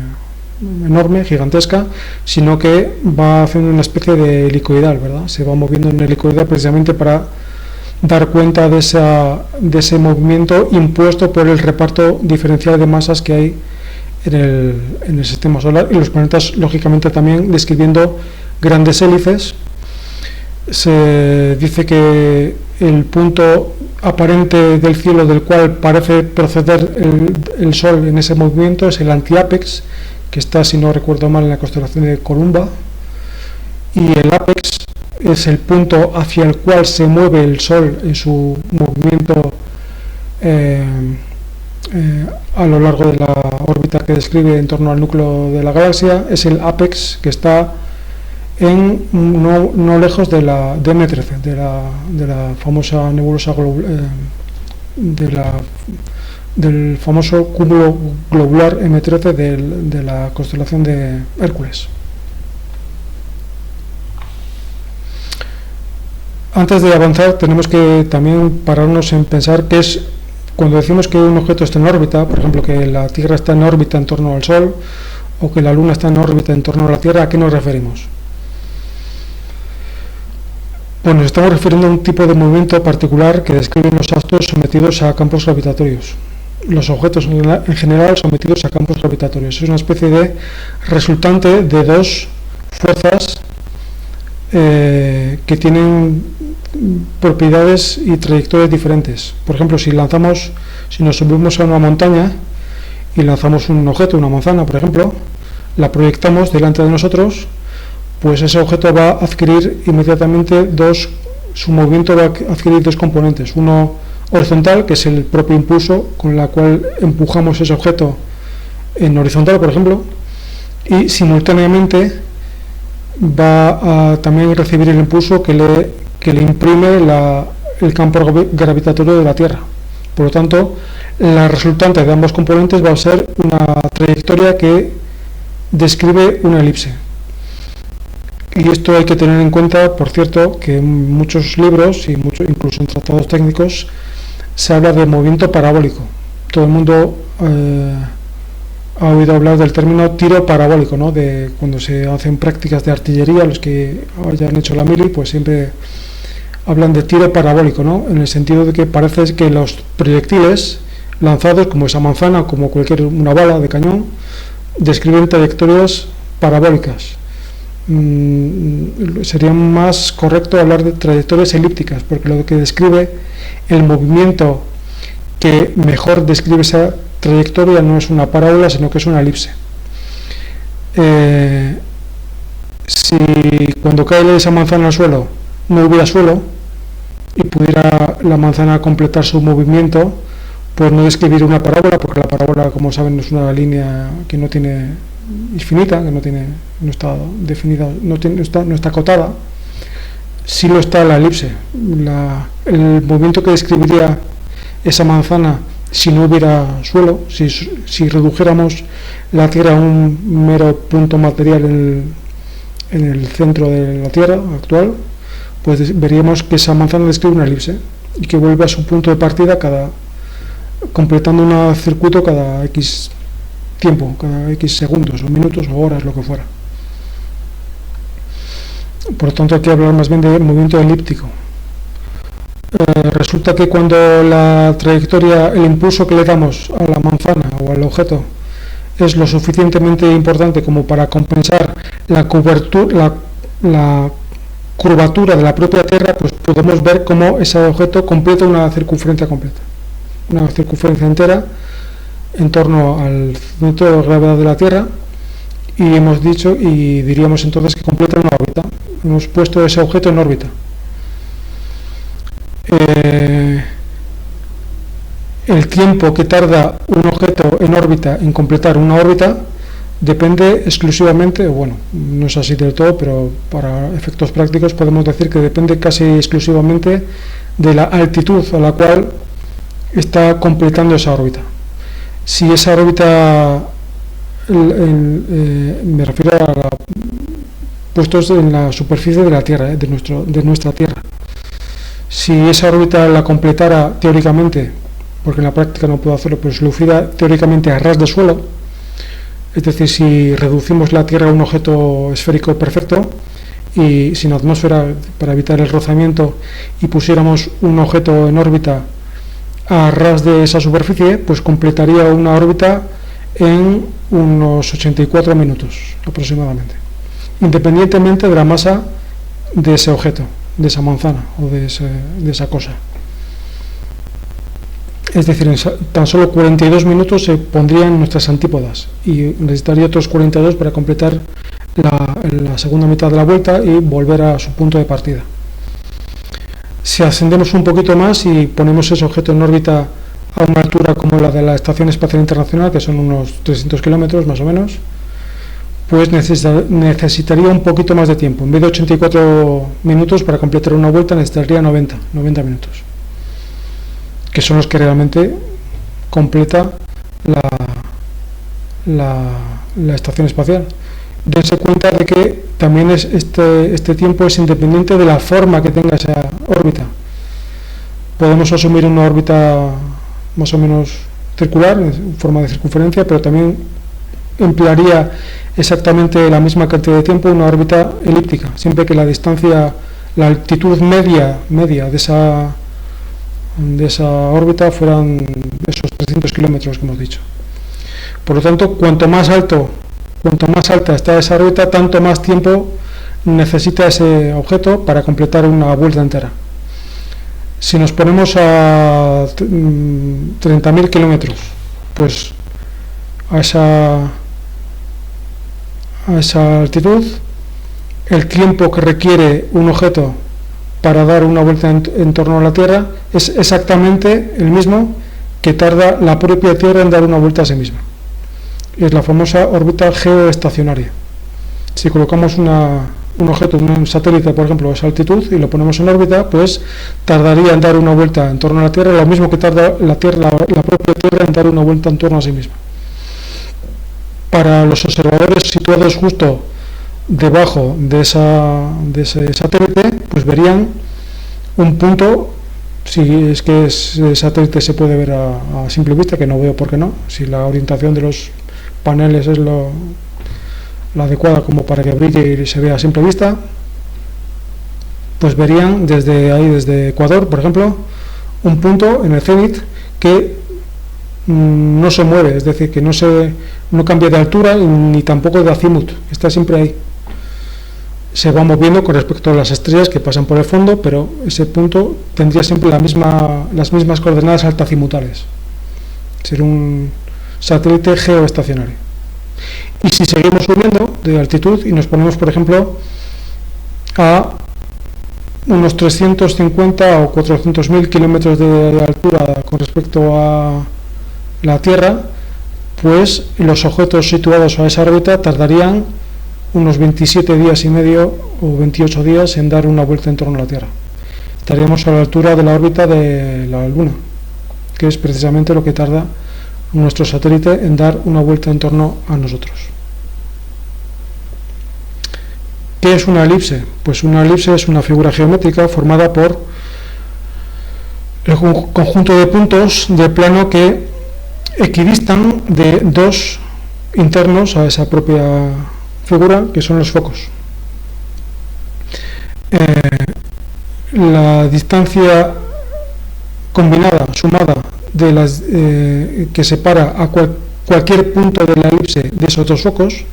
enorme, gigantesca, sino que va haciendo una especie de helicoidal, ¿verdad? Se va moviendo en helicoidal precisamente para dar cuenta de ese movimiento impuesto por el reparto diferencial de masas que hay en el sistema solar, y los planetas lógicamente también describiendo grandes hélices. Se dice que el punto aparente del cielo del cual parece proceder el Sol en ese movimiento es el antiápex, que está, si no recuerdo mal, en la constelación de Columba, y el ápex es el punto hacia el cual se mueve el Sol en su movimiento a lo largo de la órbita que describe en torno al núcleo de la galaxia. Es el ápex que está no lejos de la M13, de la famosa nebulosa del famoso cúmulo globular M13 de la constelación de Hércules. Antes de avanzar, tenemos que también pararnos en pensar qué es, cuando decimos que un objeto está en órbita, por ejemplo, que la Tierra está en órbita en torno al Sol, o que la Luna está en órbita en torno a la Tierra, ¿a qué nos referimos? Pues nos estamos refiriendo a un tipo de movimiento particular que describen los astros sometidos a campos gravitatorios. Los objetos en general sometidos a campos gravitatorios. Es una especie de resultante de dos fuerzas que tienen propiedades y trayectorias diferentes. Por ejemplo, si nos subimos a una montaña y lanzamos un objeto, una manzana, por ejemplo, la proyectamos delante de nosotros, pues ese objeto va a adquirir inmediatamente su movimiento va a adquirir dos componentes. Uno horizontal, que es el propio impulso con la cual empujamos ese objeto en horizontal, por ejemplo, y simultáneamente va a también recibir el impulso que le imprime el campo gravitatorio de la Tierra. Por lo tanto, la resultante de ambos componentes va a ser una trayectoria que describe una elipse. Y esto hay que tener en cuenta, por cierto, que en muchos libros, incluso en tratados técnicos, se habla de movimiento parabólico. Todo el mundo ha oído hablar del término tiro parabólico, ¿no? De cuando se hacen prácticas de artillería, los que hayan hecho la mili, pues siempre hablan de tiro parabólico, ¿no? En el sentido de que parece que los proyectiles lanzados, como esa manzana o como una bala de cañón, describen trayectorias parabólicas. Sería más correcto hablar de trayectorias elípticas, porque lo que describe el movimiento que mejor describe esa trayectoria no es una parábola, sino que es una elipse. Si cuando cae esa manzana al suelo no hubiera suelo y pudiera la manzana completar su movimiento, pues no describir una parábola, porque la parábola, como saben, es una línea que no tiene infinita, que no está definida, no está acotada. Sí lo está la elipse. El movimiento que describiría esa manzana si no hubiera suelo, si redujéramos la Tierra a un mero punto material en el centro de la Tierra actual, pues veríamos que esa manzana describe una elipse y que vuelve a su punto de partida completando un circuito cada X tiempo, cada X segundos o minutos o horas, lo que fuera. Por lo tanto, hay que hablar más bien de movimiento elíptico. Resulta que cuando la trayectoria, el impulso que le damos a la manzana o al objeto es lo suficientemente importante como para compensar la curvatura de la propia Tierra, pues podemos ver cómo ese objeto completa una circunferencia completa, una circunferencia entera en torno al centro de gravedad de la Tierra, y hemos dicho y diríamos entonces que completa una órbita. Hemos puesto ese objeto en órbita. El tiempo que tarda un objeto en órbita en completar una órbita depende exclusivamente, bueno, no es así del todo, pero para efectos prácticos podemos decir que depende casi exclusivamente de la altitud a la cual está completando esa órbita. Si esa órbita, me refiero a puestos en la superficie de la Tierra, de nuestra Tierra. Si esa órbita la completara teóricamente, porque en la práctica no puedo hacerlo, pero si lo hiciera teóricamente a ras de suelo, es decir, si reducimos la Tierra a un objeto esférico perfecto y sin atmósfera para evitar el rozamiento, y pusiéramos un objeto en órbita a ras de esa superficie, pues completaría una órbita en unos 84 minutos aproximadamente, independientemente de la masa de ese objeto, de esa manzana o de esa cosa. Es decir, en tan solo 42 minutos se pondrían nuestras antípodas y necesitaría otros 42 para completar la segunda mitad de la vuelta y volver a su punto de partida. Si ascendemos un poquito más y ponemos ese objeto en órbita a una altura como la de la Estación Espacial Internacional, que son unos 300 kilómetros más o menos, pues necesitaría un poquito más de tiempo. En vez de 84 minutos para completar una vuelta, necesitaría 90 minutos, que son los que realmente completa la estación espacial. Dense cuenta de que también este tiempo es independiente de la forma que tenga esa órbita. Podemos asumir una órbita más o menos circular, en forma de circunferencia, pero también emplearía exactamente la misma cantidad de tiempo una órbita elíptica, siempre que la distancia, la altitud media de esa órbita fueran esos 300 kilómetros que hemos dicho. Por lo tanto, cuanto más alta está esa órbita, tanto más tiempo necesita ese objeto para completar una vuelta entera. Si nos ponemos a 30.000 kilómetros, pues a esa altitud, el tiempo que requiere un objeto para dar una vuelta en torno a la Tierra es exactamente el mismo que tarda la propia Tierra en dar una vuelta a sí misma. Es la famosa órbita geoestacionaria. Si colocamos un objeto, un satélite, por ejemplo, a esa altitud y lo ponemos en órbita, pues tardaría en dar una vuelta en torno a la Tierra lo mismo que tarda la propia Tierra en dar una vuelta en torno a sí misma. Para los observadores situados justo debajo de ese satélite, pues verían un punto, si es que ese satélite se puede ver a simple vista, que no veo por qué no, si la orientación de los paneles es la adecuada como para que brille y se vea a simple vista, pues verían desde Ecuador, por ejemplo, un punto en el cenit que no se mueve, es decir, que no cambia de altura ni tampoco de azimut, está siempre ahí. Se va moviendo con respecto a las estrellas que pasan por el fondo, pero ese punto tendría siempre las mismas coordenadas altazimutales. Sería un satélite geoestacionario. Y si seguimos subiendo de altitud y nos ponemos, por ejemplo, a unos 350 o 400.000 kilómetros de altura con respecto a la Tierra, pues los objetos situados a esa órbita tardarían unos 27 días y medio o 28 días en dar una vuelta en torno a la Tierra. Estaríamos a la altura de la órbita de la Luna, que es precisamente lo que tarda nuestro satélite en dar una vuelta en torno a nosotros. ¿Qué es una elipse? Pues una elipse es una figura geométrica formada por el conjunto de puntos de plano que equidistan de dos internos a esa propia figura, que son los focos. La distancia combinada, sumada, de las que separa a cualquier punto de la elipse de esos dos focos,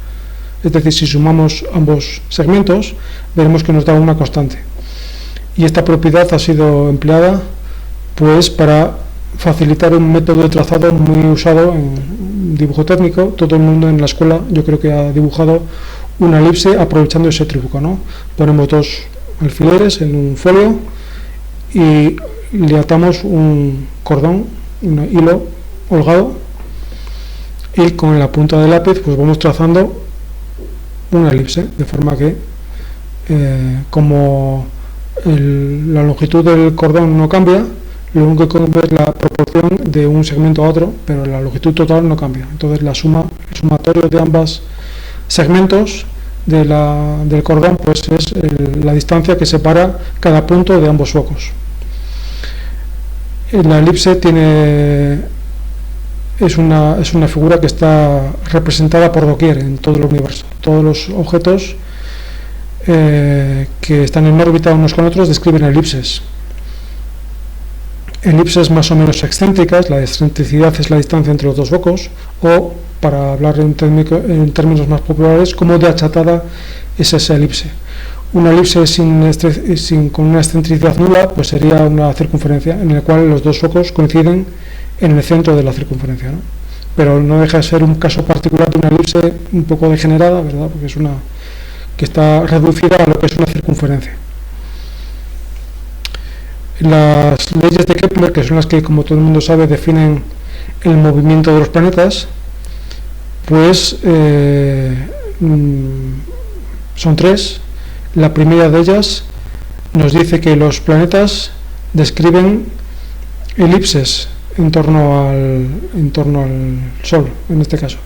es decir, si sumamos ambos segmentos, veremos que nos da una constante. Y esta propiedad ha sido empleada pues para facilitar un método de trazado muy usado en dibujo técnico. Todo el mundo en la escuela yo creo que ha dibujado una elipse aprovechando ese truco, ¿no? Ponemos dos alfileres en un folio y le atamos un cordón, un hilo holgado, y con la punta del lápiz pues vamos trazando una elipse, de forma que como la longitud del cordón no cambia, lo único que cambia es la proporción de un segmento a otro, pero la longitud total no cambia. Entonces el sumatorio de ambos segmentos del cordón pues es la distancia que separa cada punto de ambos focos. La elipse es una figura que está representada por doquier en todo el universo. Todos los objetos que están en órbita unos con otros describen elipses. Elipses más o menos excéntricas, la excentricidad es la distancia entre los dos focos, o, para hablar en términos más populares, como de achatada es esa elipse. Una elipse con una excentricidad nula pues sería una circunferencia en la cual los dos focos coinciden en el centro de la circunferencia, ¿no? Pero no deja de ser un caso particular de una elipse un poco degenerada, ¿verdad? Porque es una que está reducida a lo que es una circunferencia. Las leyes de Kepler, que son las que, como todo el mundo sabe, definen el movimiento de los planetas, pues son tres. La primera de ellas nos dice que los planetas describen elipses en torno al Sol, en este caso.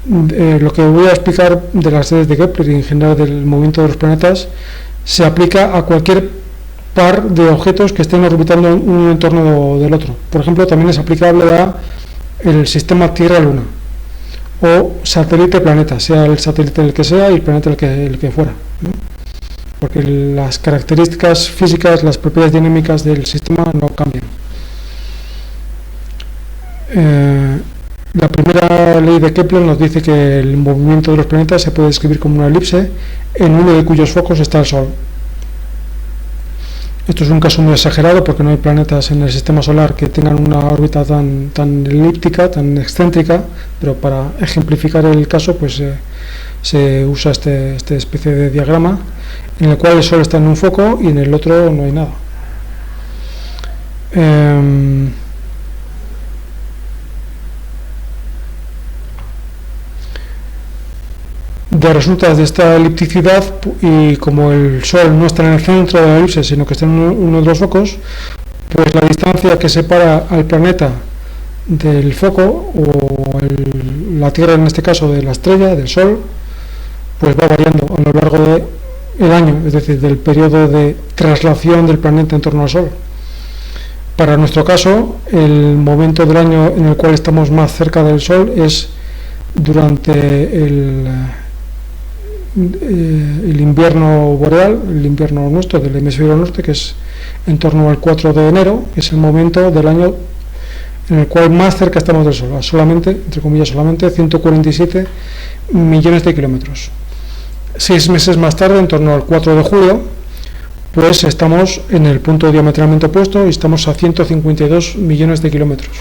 Lo que voy a explicar de las leyes de Kepler y en general del movimiento de los planetas se aplica a cualquier par de objetos que estén orbitando uno en torno del otro. Por ejemplo, también es aplicable a el sistema Tierra-Luna o satélite-planeta, sea el satélite el que sea y el planeta el que fuera, ¿no? Porque las características físicas, las propiedades dinámicas del sistema no cambian. La primera ley de Kepler nos dice que el movimiento de los planetas se puede describir como una elipse en uno de cuyos focos está el Sol. Esto es un caso muy exagerado porque no hay planetas en el sistema solar que tengan una órbita tan elíptica, tan excéntrica, pero para ejemplificar el caso pues se usa esta especie de diagrama en el cual el Sol está en un foco y en el otro no hay nada. De resultas de esta elipticidad, y como el Sol no está en el centro de la elipse sino que está en uno de los focos, pues la distancia que separa al planeta del foco, o la Tierra en este caso de la estrella, del Sol, pues va variando a lo largo del año, es decir, del periodo de traslación del planeta en torno al Sol. Para nuestro caso, el momento del año en el cual estamos más cerca del Sol es durante el invierno boreal, el invierno nuestro del hemisferio norte, que es en torno al 4 de enero, que es el momento del año en el cual más cerca estamos del Sol, a solamente, entre comillas, solamente 147 millones de kilómetros. 6 meses más tarde, en torno al 4 de julio, pues estamos en el punto diametralmente opuesto y estamos a 152 millones de kilómetros.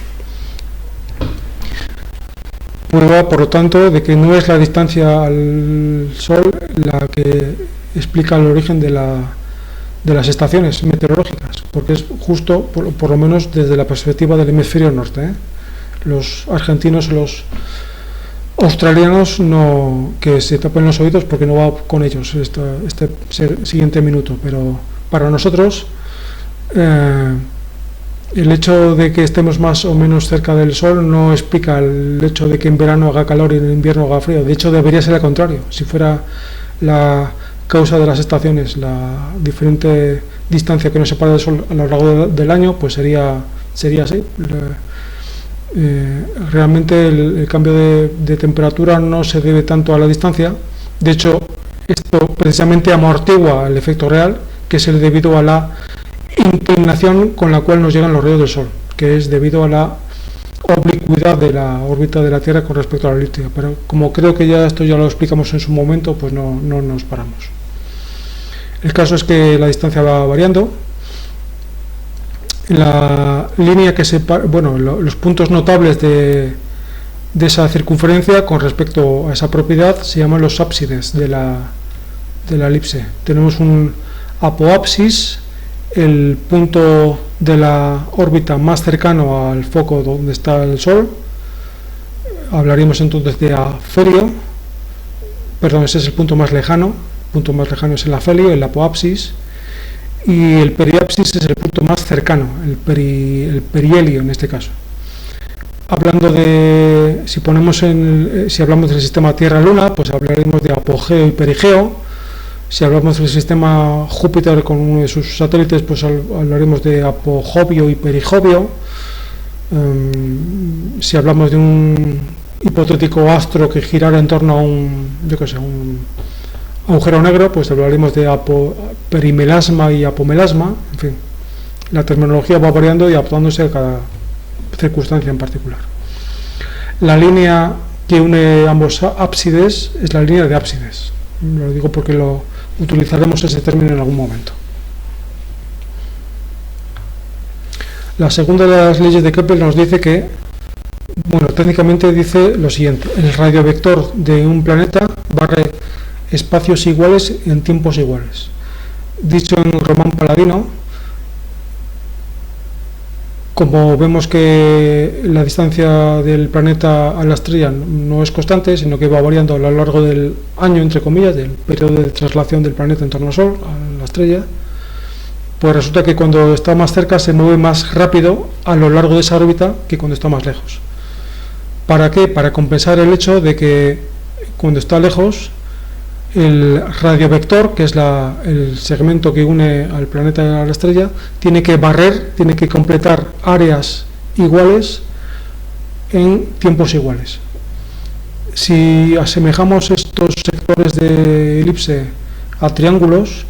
Prueba, por lo tanto, de que no es la distancia al Sol la que explica el origen de las estaciones meteorológicas, porque es justo, por lo menos desde la perspectiva del hemisferio norte, ¿eh? Los argentinos y los australianos no, que se tapen los oídos porque no va con ellos este siguiente minuto, pero para nosotros el hecho de que estemos más o menos cerca del Sol no explica el hecho de que en verano haga calor y en invierno haga frío. De hecho, debería ser al contrario. Si fuera la causa de las estaciones la diferente distancia que nos separa del Sol a lo largo del año, pues sería así. Realmente el cambio de temperatura no se debe tanto a la distancia. De hecho, esto precisamente amortigua el efecto real, que es el debido a la inclinación con la cual nos llegan los rayos del Sol, que es debido a la oblicuidad de la órbita de la Tierra con respecto a la elíptica. Pero como creo que esto ya lo explicamos en su momento, pues no nos paramos. El caso es que la distancia va variando. La línea que separa, los puntos notables de esa circunferencia con respecto a esa propiedad se llaman los ábsides de la elipse. Tenemos un apoapsis, el punto de la órbita más cercano al foco donde está el Sol. Hablaríamos entonces de afelio, ese es el punto más lejano. El punto más lejano es el afelio, el apoapsis, y el periapsis es el punto más cercano, el perihelio en este caso. Hablando si hablamos del sistema Tierra-Luna, pues hablaremos de apogeo y perigeo. Si hablamos del sistema Júpiter con uno de sus satélites, pues hablaremos de apojobio y perihobio. Si hablamos de un hipotético astro que girara en torno a un agujero negro, pues hablaremos de perimelasma y apomelasma. En fin, la terminología va variando y adaptándose a cada circunstancia en particular. La línea que une ambos ábsides es la línea de ábsides. Lo digo porque utilizaremos ese término en algún momento. La segunda de las leyes de Kepler nos dice que, técnicamente dice lo siguiente: el radiovector de un planeta barre espacios iguales en tiempos iguales. Dicho en román paladino, como vemos que la distancia del planeta a la estrella no es constante, sino que va variando a lo largo del año, entre comillas, del periodo de traslación del planeta en torno al Sol, a la estrella, pues resulta que cuando está más cerca se mueve más rápido a lo largo de esa órbita que cuando está más lejos. ¿Para qué? Para compensar el hecho de que cuando está lejos, el radiovector, que es el segmento que une al planeta a la estrella, tiene que completar áreas iguales en tiempos iguales. Si asemejamos estos sectores de elipse a triángulos,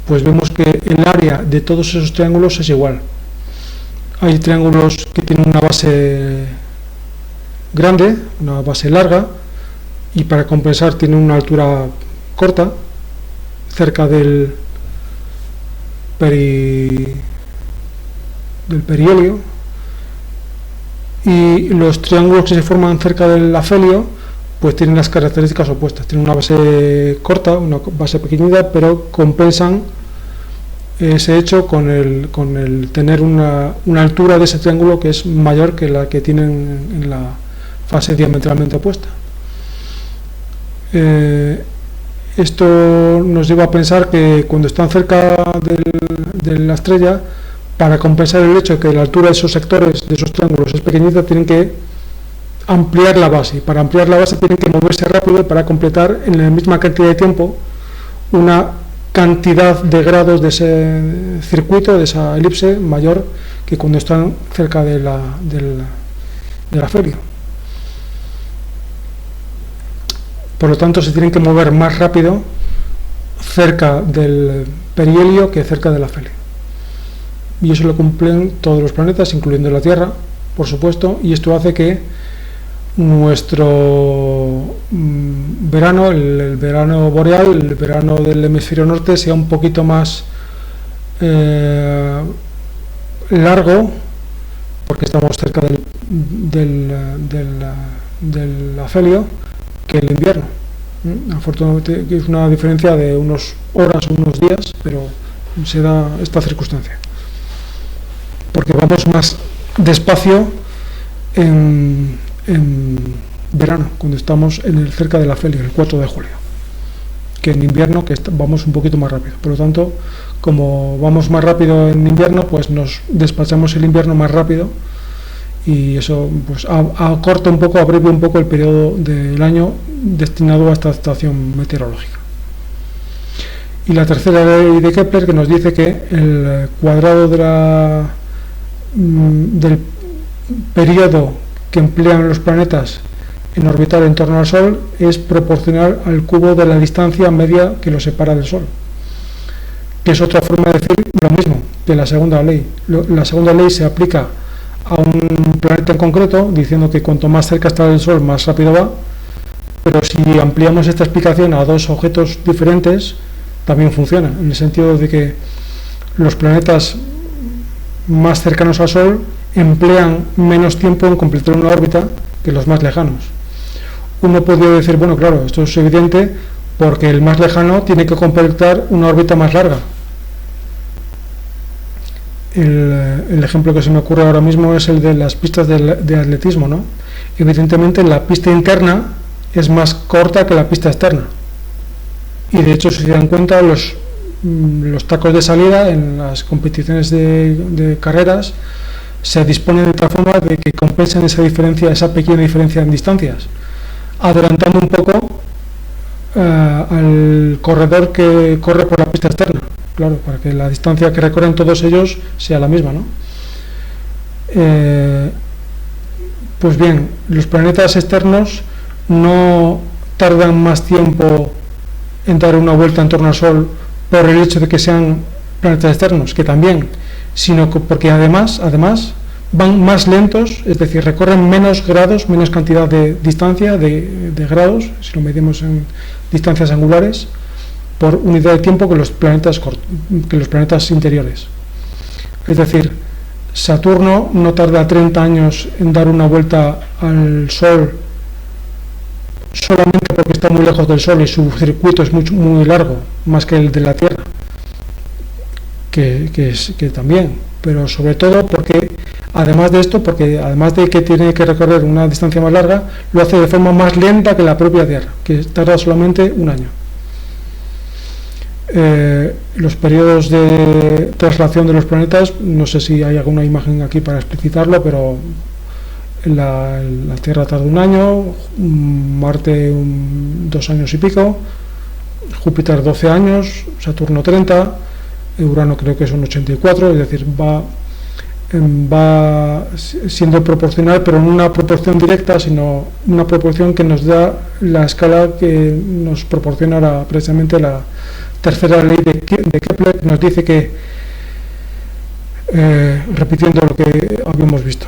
pues vemos que el área de todos esos triángulos es igual. Hay triángulos que tienen una base grande, una base larga, y para compensar tienen una altura corta, cerca del perihelio, y los triángulos que se forman cerca del afelio pues tienen las características opuestas. Tienen una base corta, una base pequeñita, pero compensan ese hecho con el tener una altura de ese triángulo que es mayor que la que tienen en la fase diametralmente opuesta. Esto nos lleva a pensar que cuando están cerca de la estrella, para compensar el hecho de que la altura de esos sectores, de esos triángulos, es pequeñita, tienen que ampliar la base. Y para ampliar la base tienen que moverse rápido para completar en la misma cantidad de tiempo una cantidad de grados de ese circuito, de esa elipse, mayor que cuando están cerca del afelio. Por lo tanto, se tienen que mover más rápido cerca del perihelio que cerca del afelio. Y eso lo cumplen todos los planetas, incluyendo la Tierra, por supuesto, y esto hace que nuestro verano, el verano boreal, el verano del hemisferio norte, sea un poquito más largo, porque estamos cerca del afelio, que el invierno. Afortunadamente es una diferencia de unas horas o unos días, pero se da esta circunstancia, porque vamos más despacio en verano, cuando estamos cerca del afelio, el 4 de julio, que en invierno, que vamos un poquito más rápido. Por lo tanto, como vamos más rápido en invierno, pues nos despachamos el invierno más rápido, y eso pues acorta un poco, abrevia un poco el periodo del año destinado a esta estación meteorológica. Y la tercera ley de Kepler, que nos dice que el cuadrado del periodo que emplean los planetas en orbitar en torno al Sol es proporcional al cubo de la distancia media que lo separa del Sol, que es otra forma de decir lo mismo que la segunda ley. La segunda ley se aplica a un planeta en concreto, diciendo que cuanto más cerca está del Sol, más rápido va, pero si ampliamos esta explicación a dos objetos diferentes, también funciona, en el sentido de que los planetas más cercanos al Sol emplean menos tiempo en completar una órbita que los más lejanos. Uno podría decir, bueno, claro, esto es evidente porque el más lejano tiene que completar una órbita más larga. El ejemplo que se me ocurre ahora mismo es el de las pistas de atletismo, ¿no? Evidentemente la pista interna es más corta que la pista externa, y de hecho, si se dan cuenta, los tacos de salida en las competiciones de carreras se disponen de tal forma de que compensen esa diferencia, esa pequeña diferencia en distancias, adelantando un poco al corredor que corre por la pista externa, claro, para que la distancia que recorren todos ellos sea la misma, ¿no? Pues bien, los planetas externos no tardan más tiempo en dar una vuelta en torno al Sol por el hecho de que sean planetas externos, que también, sino porque además van más lentos, es decir, recorren menos grados, menos cantidad de distancia, de grados, si lo medimos en distancias angulares, por unidad de tiempo que los planetas interiores. Es decir, Saturno no tarda 30 años en dar una vuelta al Sol solamente porque está muy lejos del Sol y su circuito es muy largo, más que el de la Tierra, que también, pero sobre todo porque además de que tiene que recorrer una distancia más larga, lo hace de forma más lenta que la propia Tierra, que tarda solamente un año. Los periodos de traslación de los planetas, no sé si hay alguna imagen aquí para explicitarlo, pero la Tierra tarda un año, Marte 2 años y pico, Júpiter 12 años, Saturno 30, Urano creo que son 84, es decir, va siendo proporcional, pero no una proporción directa, sino una proporción que nos da la escala que nos proporciona precisamente la tercera ley de Kepler, que nos dice que, repitiendo lo que habíamos visto,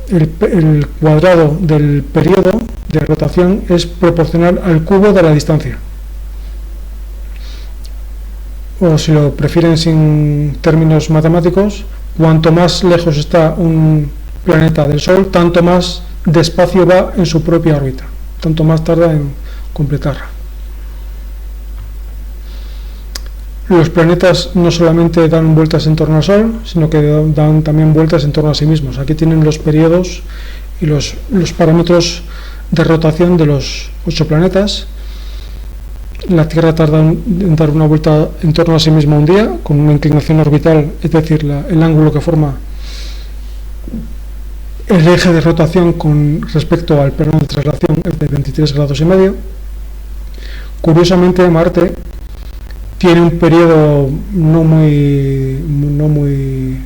el cuadrado del periodo de rotación es proporcional al cubo de la distancia. O si lo prefieren sin términos matemáticos, cuanto más lejos está un planeta del Sol, tanto más despacio va en su propia órbita, tanto más tarda en completarla. Los planetas no solamente dan vueltas en torno al Sol, sino que dan también vueltas en torno a sí mismos. Aquí tienen los periodos y los parámetros de rotación de los 8 planetas. La Tierra tarda en dar una vuelta en torno a sí misma un día, con una inclinación orbital, es decir, el ángulo que forma el eje de rotación con respecto al plano de traslación es de 23 grados y medio. Curiosamente, Marte tiene un periodo no muy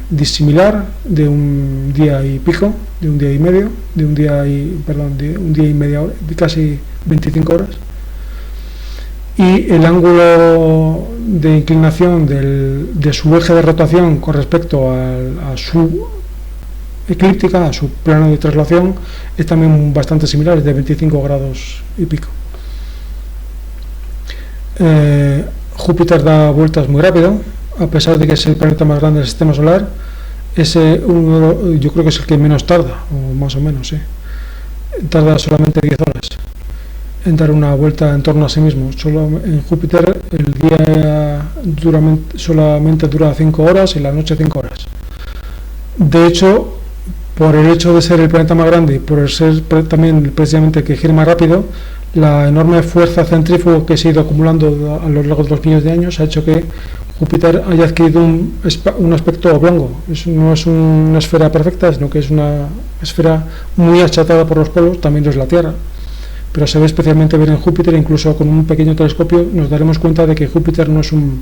disimilar, de un día y pico, de un día y medio, de un día y media hora, de casi 25 horas. y el ángulo de inclinación de su eje de rotación con respecto a su eclíptica, a su plano de traslación, es también bastante similar, es de 25 grados y pico. Júpiter da vueltas muy rápido, a pesar de que es el planeta más grande del sistema solar. Yo creo que es el que menos tarda, o más o menos, sí. Tarda solamente 10 horas en dar una vuelta en torno a sí mismo. Solo en Júpiter el día solamente dura 5 horas y la noche 5 horas. De hecho, por el hecho de ser el planeta más grande y por ser también precisamente que gira más rápido, la enorme fuerza centrífuga que se ha ido acumulando a lo largo de los millones de años ha hecho que Júpiter haya adquirido un aspecto oblongo. No es una esfera perfecta, sino que es una esfera muy achatada por los polos, también lo es la Tierra. Pero se ve especialmente bien en Júpiter, incluso con un pequeño telescopio nos daremos cuenta de que Júpiter no es un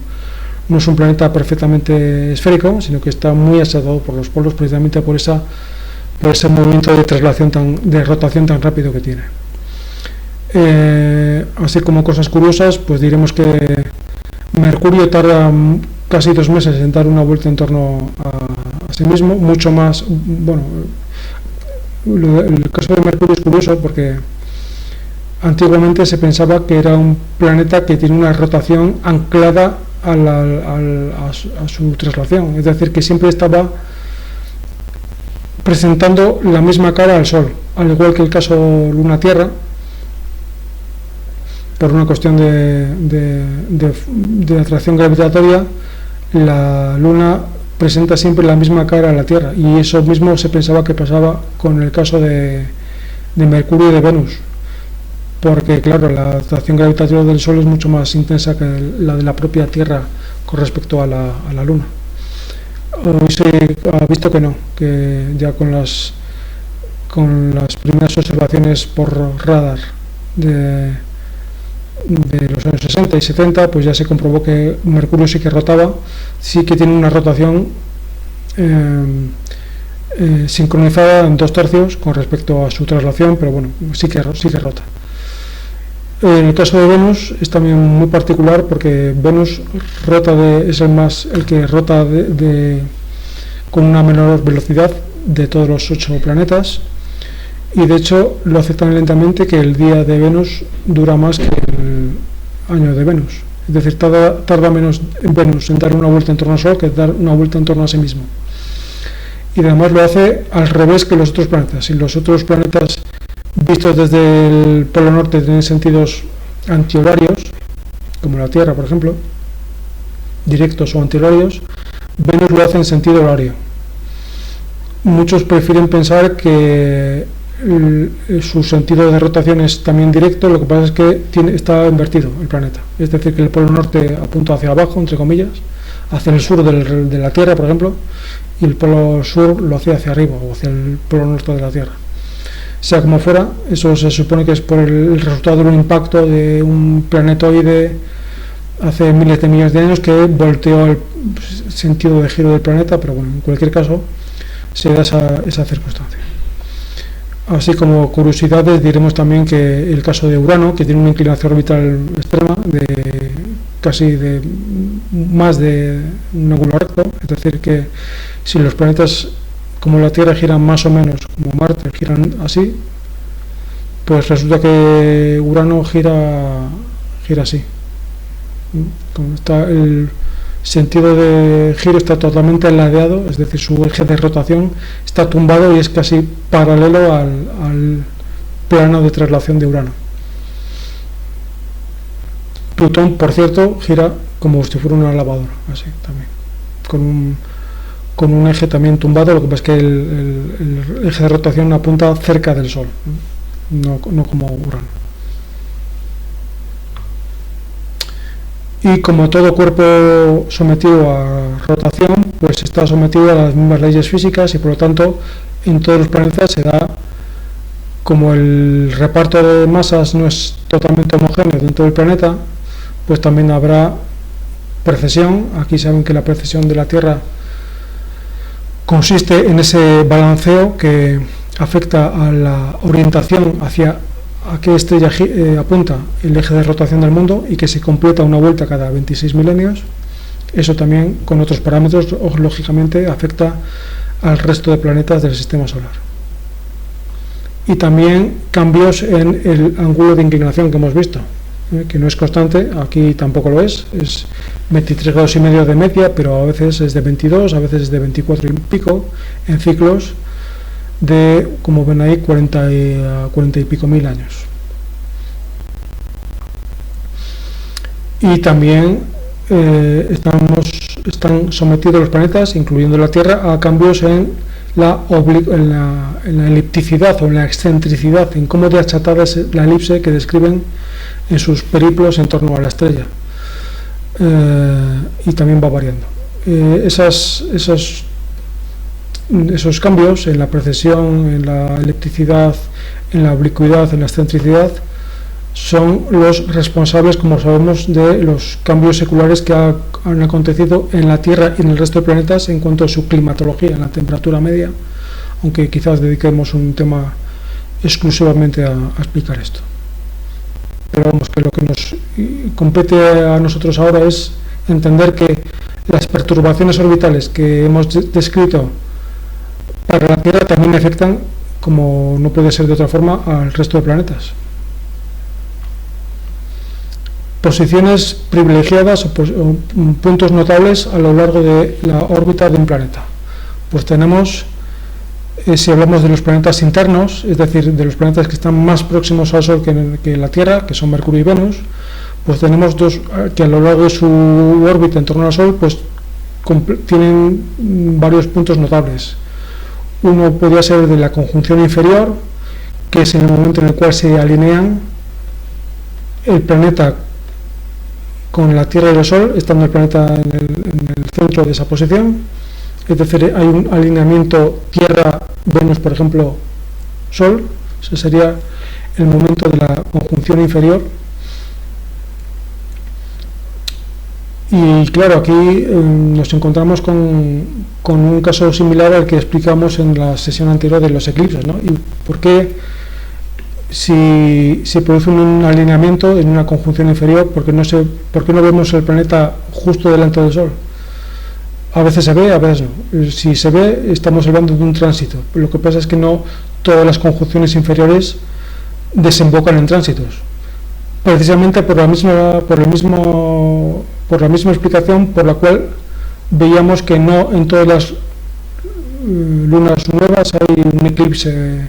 planeta perfectamente esférico, sino que está muy achatado por los polos, precisamente por ese movimiento de traslación de rotación tan rápido que tiene. Así como cosas curiosas, pues diremos que Mercurio tarda casi 2 meses en dar una vuelta en torno a sí mismo, mucho más. Bueno, el caso de Mercurio es curioso porque antiguamente se pensaba que era un planeta que tiene una rotación anclada a su traslación, es decir, que siempre estaba presentando la misma cara al Sol, al igual que el caso Luna-Tierra. Por una cuestión de atracción gravitatoria, la Luna presenta siempre la misma cara a la Tierra, y eso mismo se pensaba que pasaba con el caso de Mercurio y de Venus, porque claro, la atracción gravitatoria del Sol es mucho más intensa que la de la propia Tierra con respecto a la Luna. Hoy se ha visto que no, que ya con las primeras observaciones por radar de los años 60 y 70, pues ya se comprobó que Mercurio sí que rotaba, sí que tiene una rotación sincronizada en 2/3 con respecto a su traslación, pero bueno, sí que rota. En el caso de Venus es también muy particular porque Venus es el que rota con una menor velocidad de todos los 8 planetas, y de hecho lo hace tan lentamente que el día de Venus dura más que el año de Venus. Es decir, tarda menos en Venus en dar una vuelta en torno al Sol que dar una vuelta en torno a sí mismo. Y además lo hace al revés que los otros planetas. Si los otros planetas vistos desde el Polo Norte tienen sentidos antihorarios, como la Tierra, por ejemplo, directos o antihorarios, Venus lo hace en sentido horario. Muchos prefieren pensar que su sentido de rotación es también directo, lo que pasa es que está invertido el planeta, es decir, que el polo norte apunta hacia abajo, entre comillas, hacia el sur de la Tierra, por ejemplo, y el polo sur lo hace hacia arriba, o hacia el polo norte de la Tierra. Sea como fuera, eso se supone que es por el resultado de un impacto de un planetoide hace miles de millones de años que volteó el sentido de giro del planeta, pero bueno, en cualquier caso se da esa circunstancia. Así como curiosidades, diremos también que el caso de Urano, que tiene una inclinación orbital extrema de casi más de un ángulo recto, es decir, que si los planetas como la Tierra giran más o menos como Marte, giran así, pues resulta que Urano gira así. Como está el sentido de giro está totalmente ladeado, es decir, su eje de rotación está tumbado y es casi paralelo al plano de traslación de Urano. Plutón, por cierto, gira como si fuera una lavadora, así también, con un eje también tumbado, lo que pasa es que el eje de rotación apunta cerca del Sol, no como Urano. Y como todo cuerpo sometido a rotación, pues está sometido a las mismas leyes físicas y por lo tanto en todos los planetas se da, como el reparto de masas no es totalmente homogéneo dentro del planeta, pues también habrá precesión. Aquí saben que la precesión de la Tierra consiste en ese balanceo que afecta a la orientación hacia a qué estrella apunta el eje de rotación del mundo y que se completa una vuelta cada 26 milenios. Eso también, con otros parámetros, lógicamente afecta al resto de planetas del sistema solar. Y también cambios en el ángulo de inclinación que hemos visto, que no es constante, aquí tampoco lo es 23 grados y medio de media, pero a veces es de 22, a veces es de 24 y pico, en ciclos de, como ven ahí, 40 y pico mil años. Y también están sometidos los planetas, incluyendo la Tierra, a cambios en la elipticidad o en la excentricidad, en cómo de achatada es la elipse que describen en sus periplos en torno a la estrella. Y también va variando. Esos cambios en la precesión, en la elipticidad, en la oblicuidad, en la excentricidad, son los responsables, como sabemos, de los cambios seculares que han acontecido en la Tierra y en el resto de planetas en cuanto a su climatología, en la temperatura media, aunque quizás dediquemos un tema exclusivamente a explicar esto. Pero vamos, que lo que nos compete a nosotros ahora es entender que las perturbaciones orbitales que hemos descrito para la Tierra también afectan, como no puede ser de otra forma, al resto de planetas. Posiciones privilegiadas o puntos notables a lo largo de la órbita de un planeta. Pues tenemos, si hablamos de los planetas internos, es decir, de los planetas que están más próximos al Sol que la Tierra, que son Mercurio y Venus, pues tenemos dos que a lo largo de su órbita en torno al Sol pues tienen varios puntos notables. Uno podría ser de la conjunción inferior, que es en el momento en el cual se alinean el planeta con la Tierra y el Sol, estando el planeta en el centro de esa posición. Es decir, hay un alineamiento Tierra-Venus, por ejemplo, Sol. Ese sería el momento de la conjunción inferior. Y claro, aquí nos encontramos con un caso similar al que explicamos en la sesión anterior de los eclipses, ¿no? ¿Y por qué? Si se produce un alineamiento en una conjunción inferior, ¿por qué no vemos el planeta justo delante del Sol? A veces se ve, a veces no. Si se ve, estamos hablando de un tránsito. Lo que pasa es que no todas las conjunciones inferiores desembocan en tránsitos. Precisamente por la misma explicación por la cual veíamos que no en todas las lunas nuevas hay un eclipse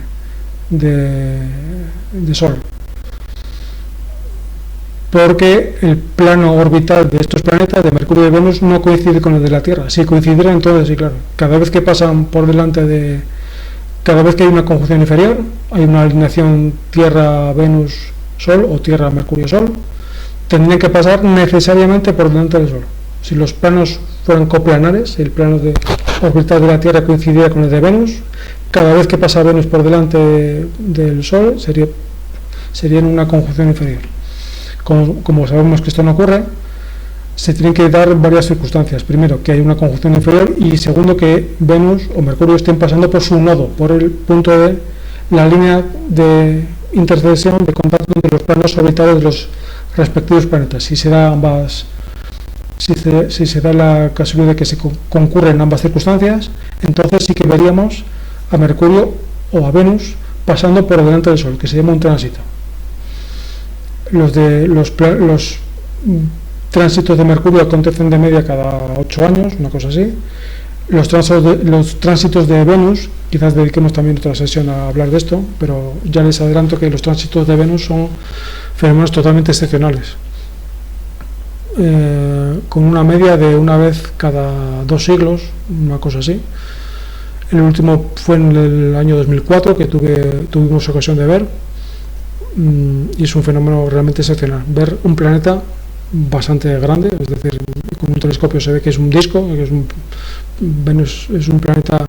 de Sol, porque el plano orbital de estos planetas, de Mercurio y Venus, no coincide con el de la Tierra. Si coincidiera, entonces sí, claro, cada vez que pasan por delante cada vez que hay una conjunción inferior, hay una alineación Tierra-Venus-Sol o Tierra-Mercurio-Sol, tendrían que pasar necesariamente por delante del Sol. Si los planos fueran coplanares, el plano orbital de la Tierra coincidiera con el de Venus, cada vez que pasa Venus por delante del Sol sería en una conjunción inferior. Como sabemos que esto no ocurre, se tienen que dar varias circunstancias. Primero, que hay una conjunción inferior, y segundo, que Venus o Mercurio estén pasando por su nodo, por el punto de la línea de intersección de contacto entre los planos orbitales de los respectivos planetas. Si se da la casualidad de que se concurren ambas circunstancias, entonces sí que veríamos a Mercurio o a Venus pasando por delante del Sol, que se llama un tránsito. Los tránsitos de Mercurio acontecen de media cada 8 años, una cosa así. Los tránsitos de Venus, quizás dediquemos también otra sesión a hablar de esto, pero ya les adelanto que los tránsitos de Venus son fenómenos totalmente excepcionales, con una media de una vez cada 2 siglos, una cosa así. El último fue en el año 2004, que tuvimos ocasión de ver, y es un fenómeno realmente excepcional. Ver un planeta bastante grande, es decir, con un telescopio se ve que es un disco, Venus es un planeta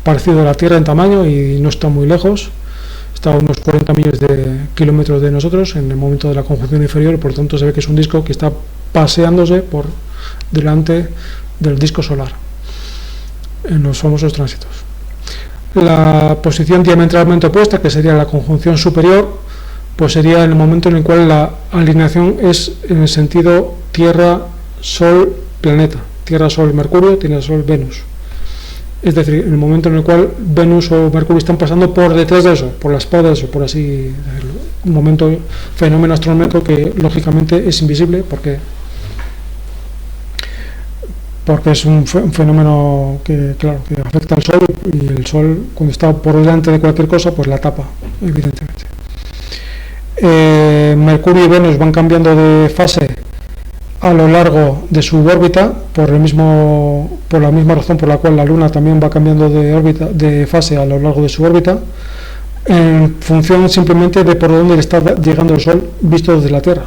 parecido a la Tierra en tamaño y no está muy lejos, está a unos 40 millones de kilómetros de nosotros en el momento de la conjunción inferior, por lo tanto se ve que es un disco que está paseándose por delante del disco solar en los famosos tránsitos. La posición diametralmente opuesta, que sería la conjunción superior, pues sería el momento en el cual la alineación es en el sentido Tierra, Sol, planeta. Tierra, Sol, Mercurio, Tierra, Sol, Venus. Es decir, en el momento en el cual Venus o Mercurio están pasando por detrás de eso, por la espalda de eso, por así decirlo. Un momento, fenómeno astronómico que lógicamente es invisible porque es un fenómeno que, claro, que afecta al Sol, y el Sol, cuando está por delante de cualquier cosa, pues la tapa, evidentemente. Mercurio y Venus van cambiando de fase a lo largo de su órbita por la misma razón por la cual la Luna también va cambiando de fase a lo largo de su órbita, en función simplemente de por dónde le está llegando el Sol visto desde la Tierra.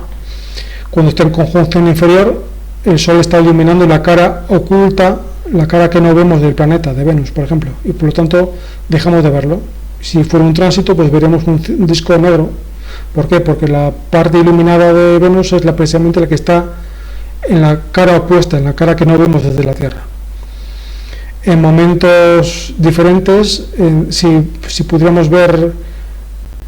Cuando está en conjunción inferior, el Sol está iluminando la cara oculta, la cara que no vemos del planeta, de Venus, por ejemplo, y por lo tanto dejamos de verlo. Si fuera un tránsito, pues veríamos un disco negro. ¿Por qué? Porque la parte iluminada de Venus es precisamente la que está en la cara opuesta, en la cara que no vemos desde la Tierra. En momentos diferentes, si pudiéramos ver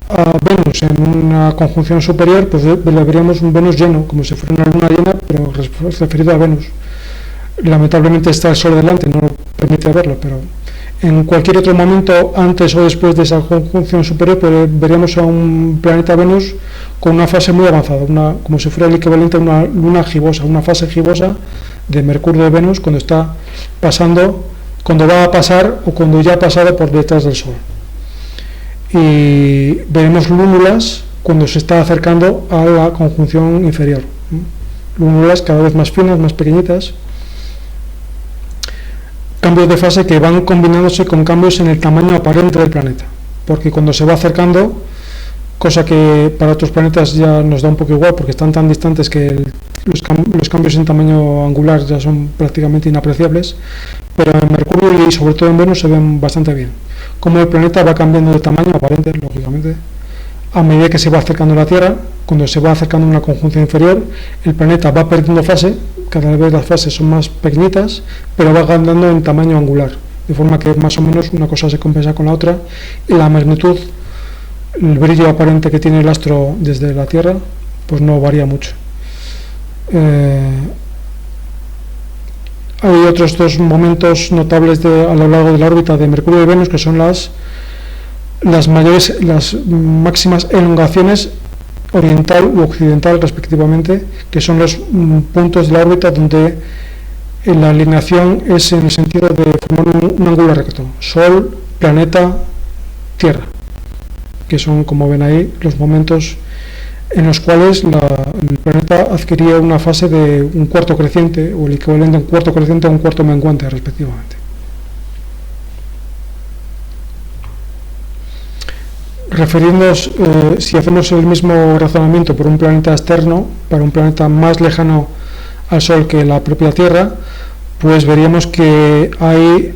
a Venus en una conjunción superior, pues le veríamos un Venus lleno, como si fuera una luna llena, pero referido a Venus. Lamentablemente está el Sol delante, no permite verlo, pero en cualquier otro momento, antes o después de esa conjunción superior, pues veríamos a un planeta Venus con una fase muy avanzada, como si fuera el equivalente a una luna gibosa, una fase gibosa de Mercurio de Venus cuando está pasando, cuando va a pasar o cuando ya ha pasado por detrás del Sol. Y veremos lúnulas cuando se está acercando a la conjunción inferior. Lúnulas cada vez más finas, más pequeñitas. Cambios de fase que van combinándose con cambios en el tamaño aparente del planeta, porque cuando se va acercando, cosa que para otros planetas ya nos da un poco igual porque están tan distantes que los cambios en tamaño angular ya son prácticamente inapreciables, pero en Mercurio y sobre todo en Venus se ven bastante bien. Como el planeta va cambiando de tamaño aparente, lógicamente, a medida que se va acercando a la Tierra. Cuando se va acercando a una conjunción inferior, el planeta va perdiendo fase, cada vez las fases son más pequeñitas, pero va ganando en tamaño angular, de forma que más o menos una cosa se compensa con la otra, y la magnitud, el brillo aparente que tiene el astro desde la Tierra, pues no varía mucho. Hay otros dos momentos notables a lo largo de la órbita de Mercurio y Venus, que son las máximas elongaciones oriental u occidental respectivamente, que son los puntos de la órbita donde la alineación es en el sentido de formar un ángulo recto, Sol, planeta, Tierra, que son, como ven ahí, los momentos en los cuales el planeta adquiría una fase de un cuarto creciente, o el equivalente a un cuarto creciente o un cuarto menguante respectivamente. Refiriéndonos, si hacemos el mismo razonamiento por un planeta externo, para un planeta más lejano al Sol que la propia Tierra, pues veríamos que hay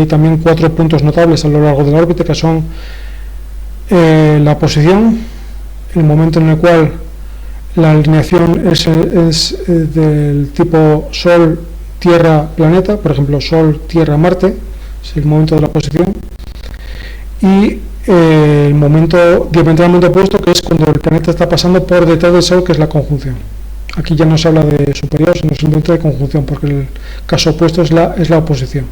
también 4 puntos notables a lo largo de la órbita, que son la posición, el momento en el cual la alineación es del tipo Sol, Tierra, planeta, por ejemplo Sol, Tierra, Marte, es el momento de la posición, y el momento diametralmente opuesto, que es cuando el planeta está pasando por detrás del Sol, que es la conjunción. Aquí ya no se habla de superior, sino simplemente de conjunción, porque el caso opuesto es la oposición.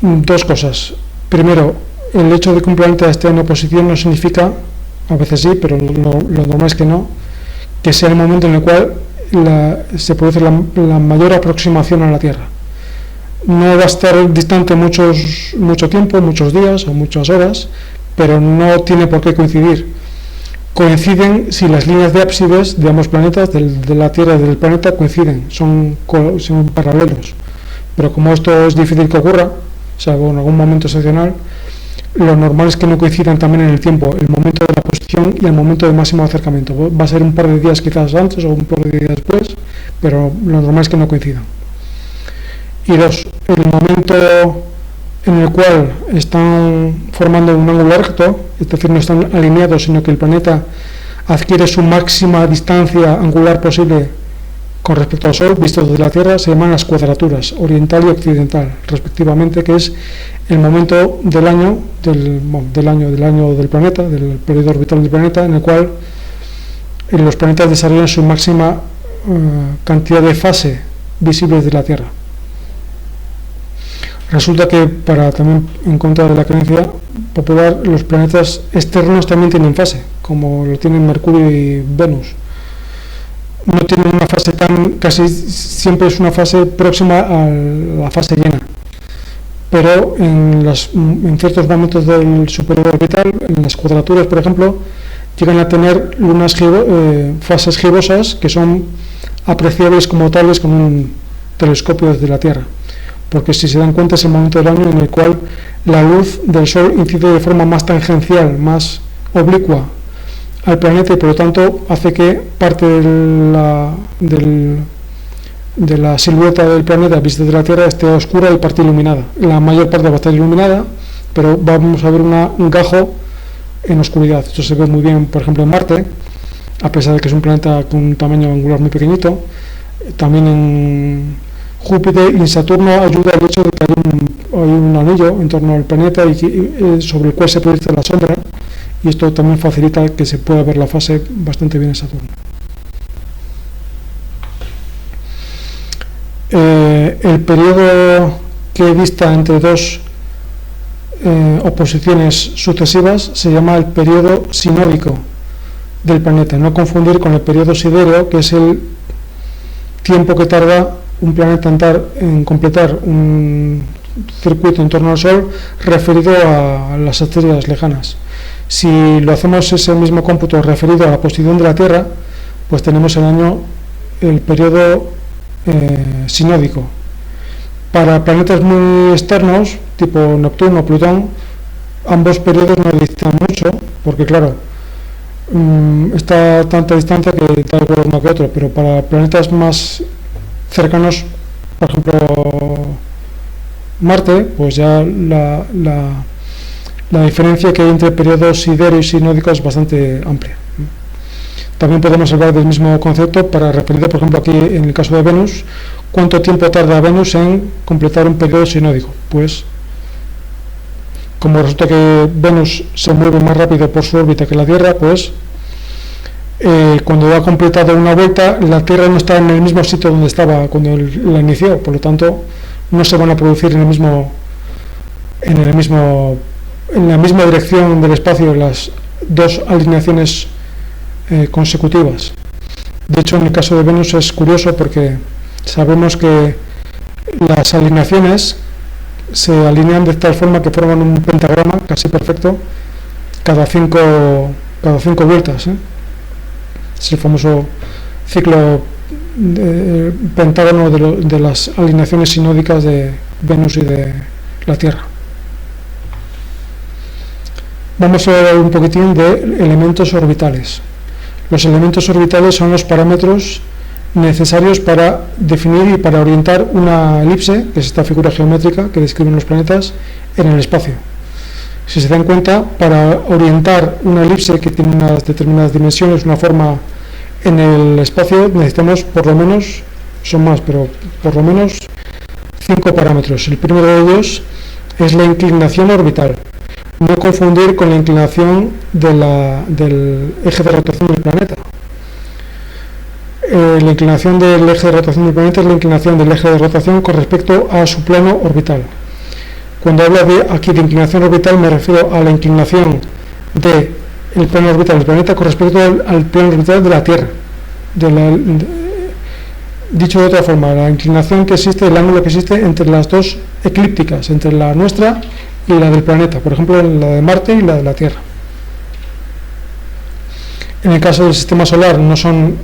Dos cosas. Primero, el hecho de que un planeta esté en oposición no significa, a veces sí, pero lo normal es que no, que sea el momento en el cual se produce la mayor aproximación a la Tierra. No va a estar distante mucho tiempo, muchos días o muchas horas, pero no tiene por qué coincidir. Coinciden si las líneas de ábsides de ambos planetas, de la Tierra y del planeta, coinciden, son paralelos. Pero como esto es difícil que ocurra, salvo en algún momento excepcional, lo normal es que no coincidan también en el tiempo, el momento de la posición y el momento de máximo acercamiento. Va a ser un par de días quizás antes o un par de días después, pero lo normal es que no coincidan. Y dos, el momento en el cual están formando un ángulo recto, es decir, no están alineados, sino que el planeta adquiere su máxima distancia angular posible con respecto al Sol, vistos desde la Tierra, se llaman las cuadraturas, oriental y occidental, respectivamente, que es el momento del año del planeta, del periodo orbital del planeta, en el cual los planetas desarrollan su máxima cantidad de fase visibles de la Tierra. Resulta que, también en contra de la creencia popular, los planetas externos también tienen fase, como lo tienen Mercurio y Venus. No tienen una fase casi siempre es una fase próxima a la fase llena, pero en ciertos momentos del su periodo orbital, en las cuadraturas, por ejemplo, llegan a tener fases gibosas que son apreciables como tales con un telescopio desde la Tierra, porque si se dan cuenta es el momento del año en el cual la luz del Sol incide de forma más tangencial, más oblicua al planeta, y por lo tanto hace que parte de la silueta del planeta vista de la Tierra esté oscura y parte iluminada. La mayor parte va a estar iluminada, pero vamos a ver un gajo en oscuridad. Esto se ve muy bien, por ejemplo, en Marte, a pesar de que es un planeta con un tamaño angular muy pequeñito. También en Júpiter y en Saturno ayuda el hecho de que hay un anillo en torno al planeta y sobre el cual se proyecta la sombra, y esto también facilita que se pueda ver la fase bastante bien en Saturno. El periodo que dista entre dos oposiciones sucesivas se llama el periodo sinódico del planeta, no confundir con el periodo sidéreo, que es el tiempo que tarda un planeta en completar un circuito en torno al Sol referido a las estrellas lejanas. Si lo hacemos ese mismo cómputo referido a la posición de la Tierra, pues tenemos el periodo sinódico. Para planetas muy externos, tipo Neptuno o Plutón, ambos periodos no distan mucho, porque claro, está a tanta distancia que da igual uno que otro, pero para planetas más cercanos, por ejemplo Marte, pues ya la diferencia que hay entre periodos sidéreo y sinódico es bastante amplia. También podemos hablar del mismo concepto para referir, por ejemplo, aquí en el caso de Venus, ¿cuánto tiempo tarda Venus en completar un periodo sinódico? Pues, como resulta que Venus se mueve más rápido por su órbita que la Tierra, pues cuando ha completado una vuelta, la Tierra no está en el mismo sitio donde estaba cuando la inició, por lo tanto, no se van a producir en la misma dirección del espacio las dos alineaciones consecutivas. De hecho, en el caso de Venus es curioso porque sabemos que las alineaciones se alinean de tal forma que forman un pentagrama casi perfecto cada cinco vueltas. Es el famoso ciclo pentágono de las alineaciones sinódicas de Venus y de la Tierra. Vamos a hablar un poquitín de elementos orbitales. Los elementos orbitales son los parámetros necesarios para definir y para orientar una elipse, que es esta figura geométrica que describen los planetas, en el espacio. Si se dan cuenta, para orientar una elipse que tiene unas determinadas dimensiones, una forma en el espacio, necesitamos por lo menos, son más, pero por lo menos 5 parámetros. El primero de ellos es la inclinación orbital. No confundir con la inclinación del eje de rotación del planeta. La inclinación del eje de rotación del planeta es la inclinación del eje de rotación con respecto a su plano orbital. Cuando hablo aquí de inclinación orbital me refiero a la inclinación del plano orbital del planeta con respecto al plano orbital de la Tierra. Dicho de otra forma, la inclinación que existe, el ángulo que existe entre las dos eclípticas, entre la nuestra y la del planeta, por ejemplo la de Marte y la de la Tierra. En el caso del sistema solar no son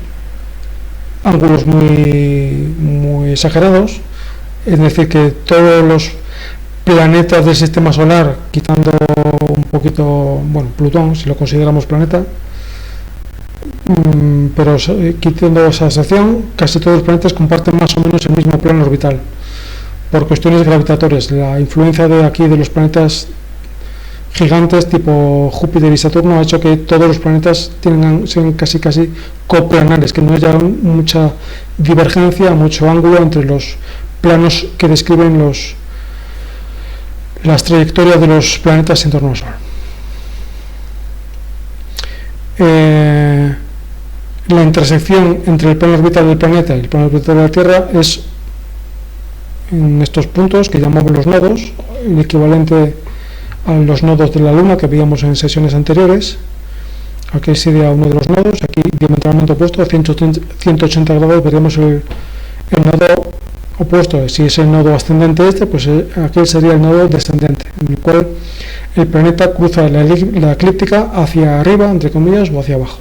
ángulos muy exagerados, es decir, que todos los planetas del sistema solar, quitando un poquito, Plutón, si lo consideramos planeta, pero quitando esa excepción, casi todos los planetas comparten más o menos el mismo plano orbital, por cuestiones gravitatorias. La influencia de los planetas gigantes tipo Júpiter y Saturno ha hecho que todos los planetas sean casi coplanares, que no haya mucha divergencia, mucho ángulo entre los planos que describen las trayectorias de los planetas en torno al Sol. La intersección entre el plano orbital del planeta y el plano orbital de la Tierra es en estos puntos que llamamos los nodos, el equivalente a los nodos de la Luna que veíamos en sesiones anteriores. Aquí sería uno de los nodos, aquí diametralmente opuesto, a 180 grados veríamos el nodo opuesto. Si es el nodo ascendente pues aquel sería el nodo descendente, en el cual el planeta cruza la eclíptica hacia arriba, entre comillas, o hacia abajo.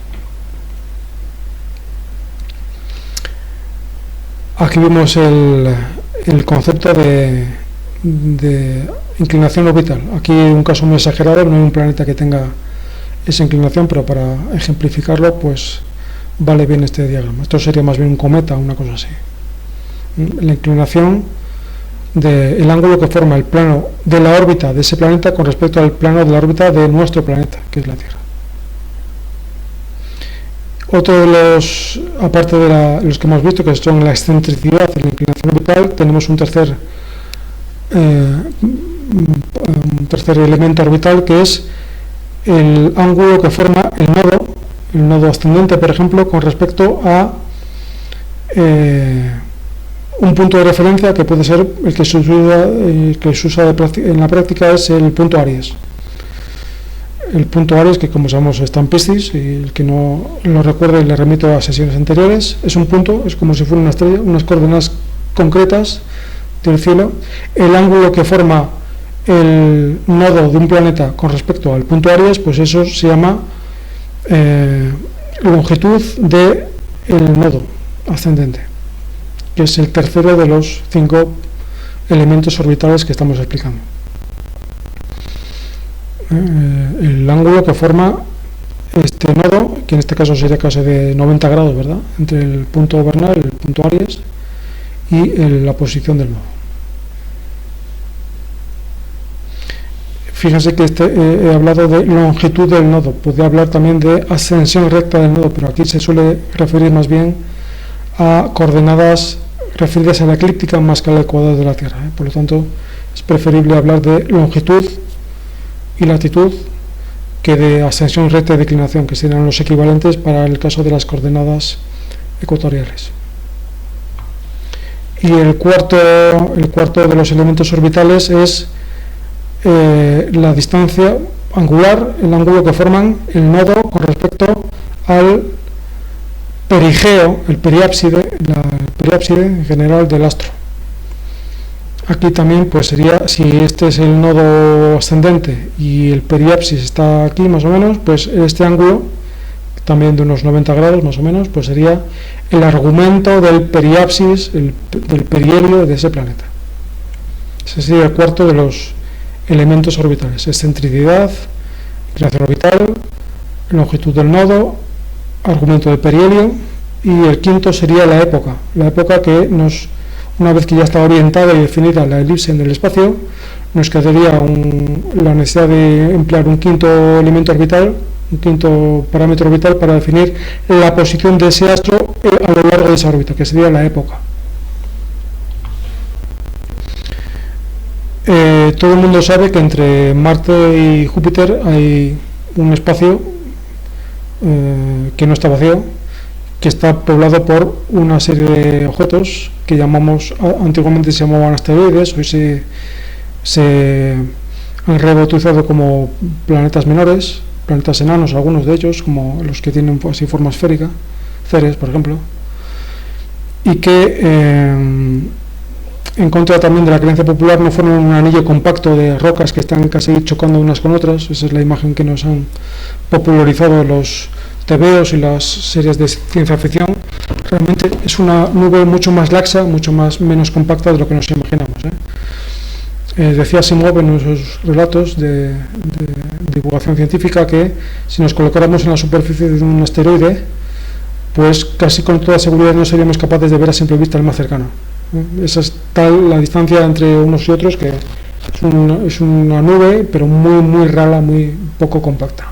Aquí vemos el concepto de inclinación orbital. Aquí un caso muy exagerado, no hay un planeta que tenga esa inclinación, pero para ejemplificarlo pues vale bien este diagrama. Esto sería más bien un cometa, una cosa así. La inclinación del ángulo que forma el plano de la órbita de ese planeta con respecto al plano de la órbita de nuestro planeta, que es la Tierra. Otro de los, aparte de los que hemos visto, que son la excentricidad y la inclinación orbital, tenemos un tercer elemento orbital, que es el ángulo que forma el nodo ascendente, por ejemplo, con respecto a un punto de referencia que puede ser el que se usa en la práctica, es el punto Aries. El punto Aries, que como sabemos está en Piscis, y el que no lo recuerde le remito a sesiones anteriores, es un punto, es como si fuera una estrella, unas coordenadas concretas del cielo. El ángulo que forma el nodo de un planeta con respecto al punto Aries, pues eso se llama longitud del nodo ascendente, que es el tercero de los 5 elementos orbitales que estamos explicando. El ángulo que forma este nodo, que en este caso sería casi de 90 grados, ¿verdad?, entre el punto vernal, el punto Aries, y la posición del nodo. Fíjense que he hablado de longitud del nodo, podría hablar también de ascensión recta del nodo, pero aquí se suele referir más bien a coordenadas referidas a la eclíptica más que al ecuador de la Tierra, ¿eh? Por lo tanto, es preferible hablar de longitud y latitud que de ascensión recta y declinación, que serían los equivalentes para el caso de las coordenadas ecuatoriales. Y el cuarto de los elementos orbitales es la distancia angular, el ángulo que forman el nodo con respecto al perigeo, el periápside en general del astro. Aquí también pues sería, si este es el nodo ascendente y el periapsis está aquí más o menos, pues este ángulo, también de unos 90 grados más o menos, pues sería el argumento del periapsis, del perihelio de ese planeta. Ese sería el cuarto de los elementos orbitales: excentricidad, inclinación orbital, longitud del nodo, argumento del perihelio. Y el quinto sería la época que una vez que ya está orientada y definida la elipse en el espacio, nos quedaría la necesidad de emplear un quinto elemento orbital, un quinto parámetro orbital para definir la posición de ese astro a lo largo de esa órbita, que sería la época. Todo el mundo sabe que entre Marte y Júpiter hay un espacio que no está vacío, que está poblado por una serie de objetos que antiguamente se llamaban asteroides, hoy se han rebautizado como planetas menores, planetas enanos, algunos de ellos, como los que tienen así forma esférica, Ceres, por ejemplo, y que en contra también de la creencia popular no forman un anillo compacto de rocas que están casi chocando unas con otras. Esa es la imagen que nos han popularizado los tebeos y las series de ciencia ficción. Realmente es una nube mucho más laxa, menos compacta de lo que nos imaginamos, ¿eh? Decía Asimov en sus relatos de divulgación científica que si nos colocáramos en la superficie de un asteroide, pues casi con toda seguridad no seríamos capaces de ver a simple vista el más cercano. Esa es tal la distancia entre unos y otros que Es una nube, pero muy rala, muy poco compacta,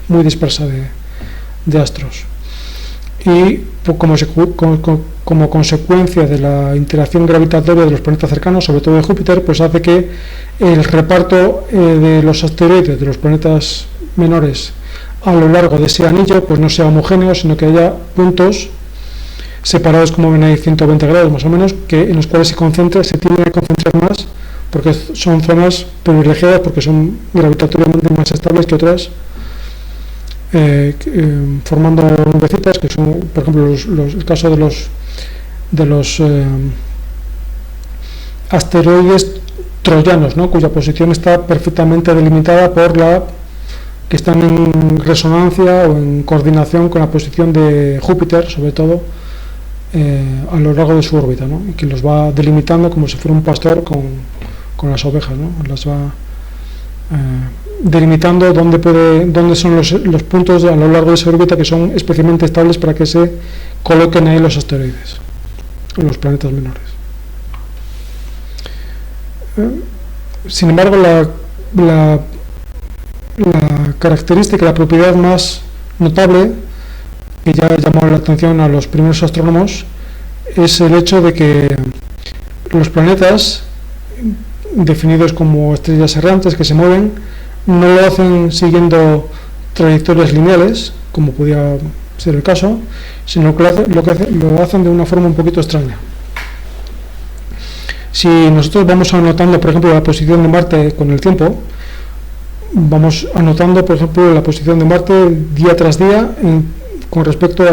muy dispersa de astros. Y como consecuencia de la interacción gravitatoria de los planetas cercanos, sobre todo de Júpiter, pues hace que el reparto de los asteroides de los planetas menores a lo largo de ese anillo pues no sea homogéneo, sino que haya puntos separados, como ven ahí, 120 grados más o menos, en los cuales se tienden a concentrar más, porque son zonas privilegiadas, porque son gravitatoriamente más estables que otras, formando nubecitas, que son, por ejemplo, el caso de los asteroides troyanos, ¿no?, cuya posición está perfectamente delimitada que están en resonancia o en coordinación con la posición de Júpiter, sobre todo a lo largo de su órbita, ¿no?, y que los va delimitando como si fuera un pastor con las ovejas, ¿no?, las va delimitando dónde son los puntos a lo largo de esa órbita que son especialmente estables para que se coloquen ahí los asteroides, los planetas menores. Sin embargo, la característica, la propiedad más notable que ya llamó la atención a los primeros astrónomos es el hecho de que los planetas, definidos como estrellas errantes que se mueven, no lo hacen siguiendo trayectorias lineales, como podía ser el caso, sino que lo hacen de una forma un poquito extraña. Si nosotros vamos anotando, por ejemplo, la posición de Marte con el tiempo, vamos anotando, por ejemplo, la posición de Marte día tras día con respecto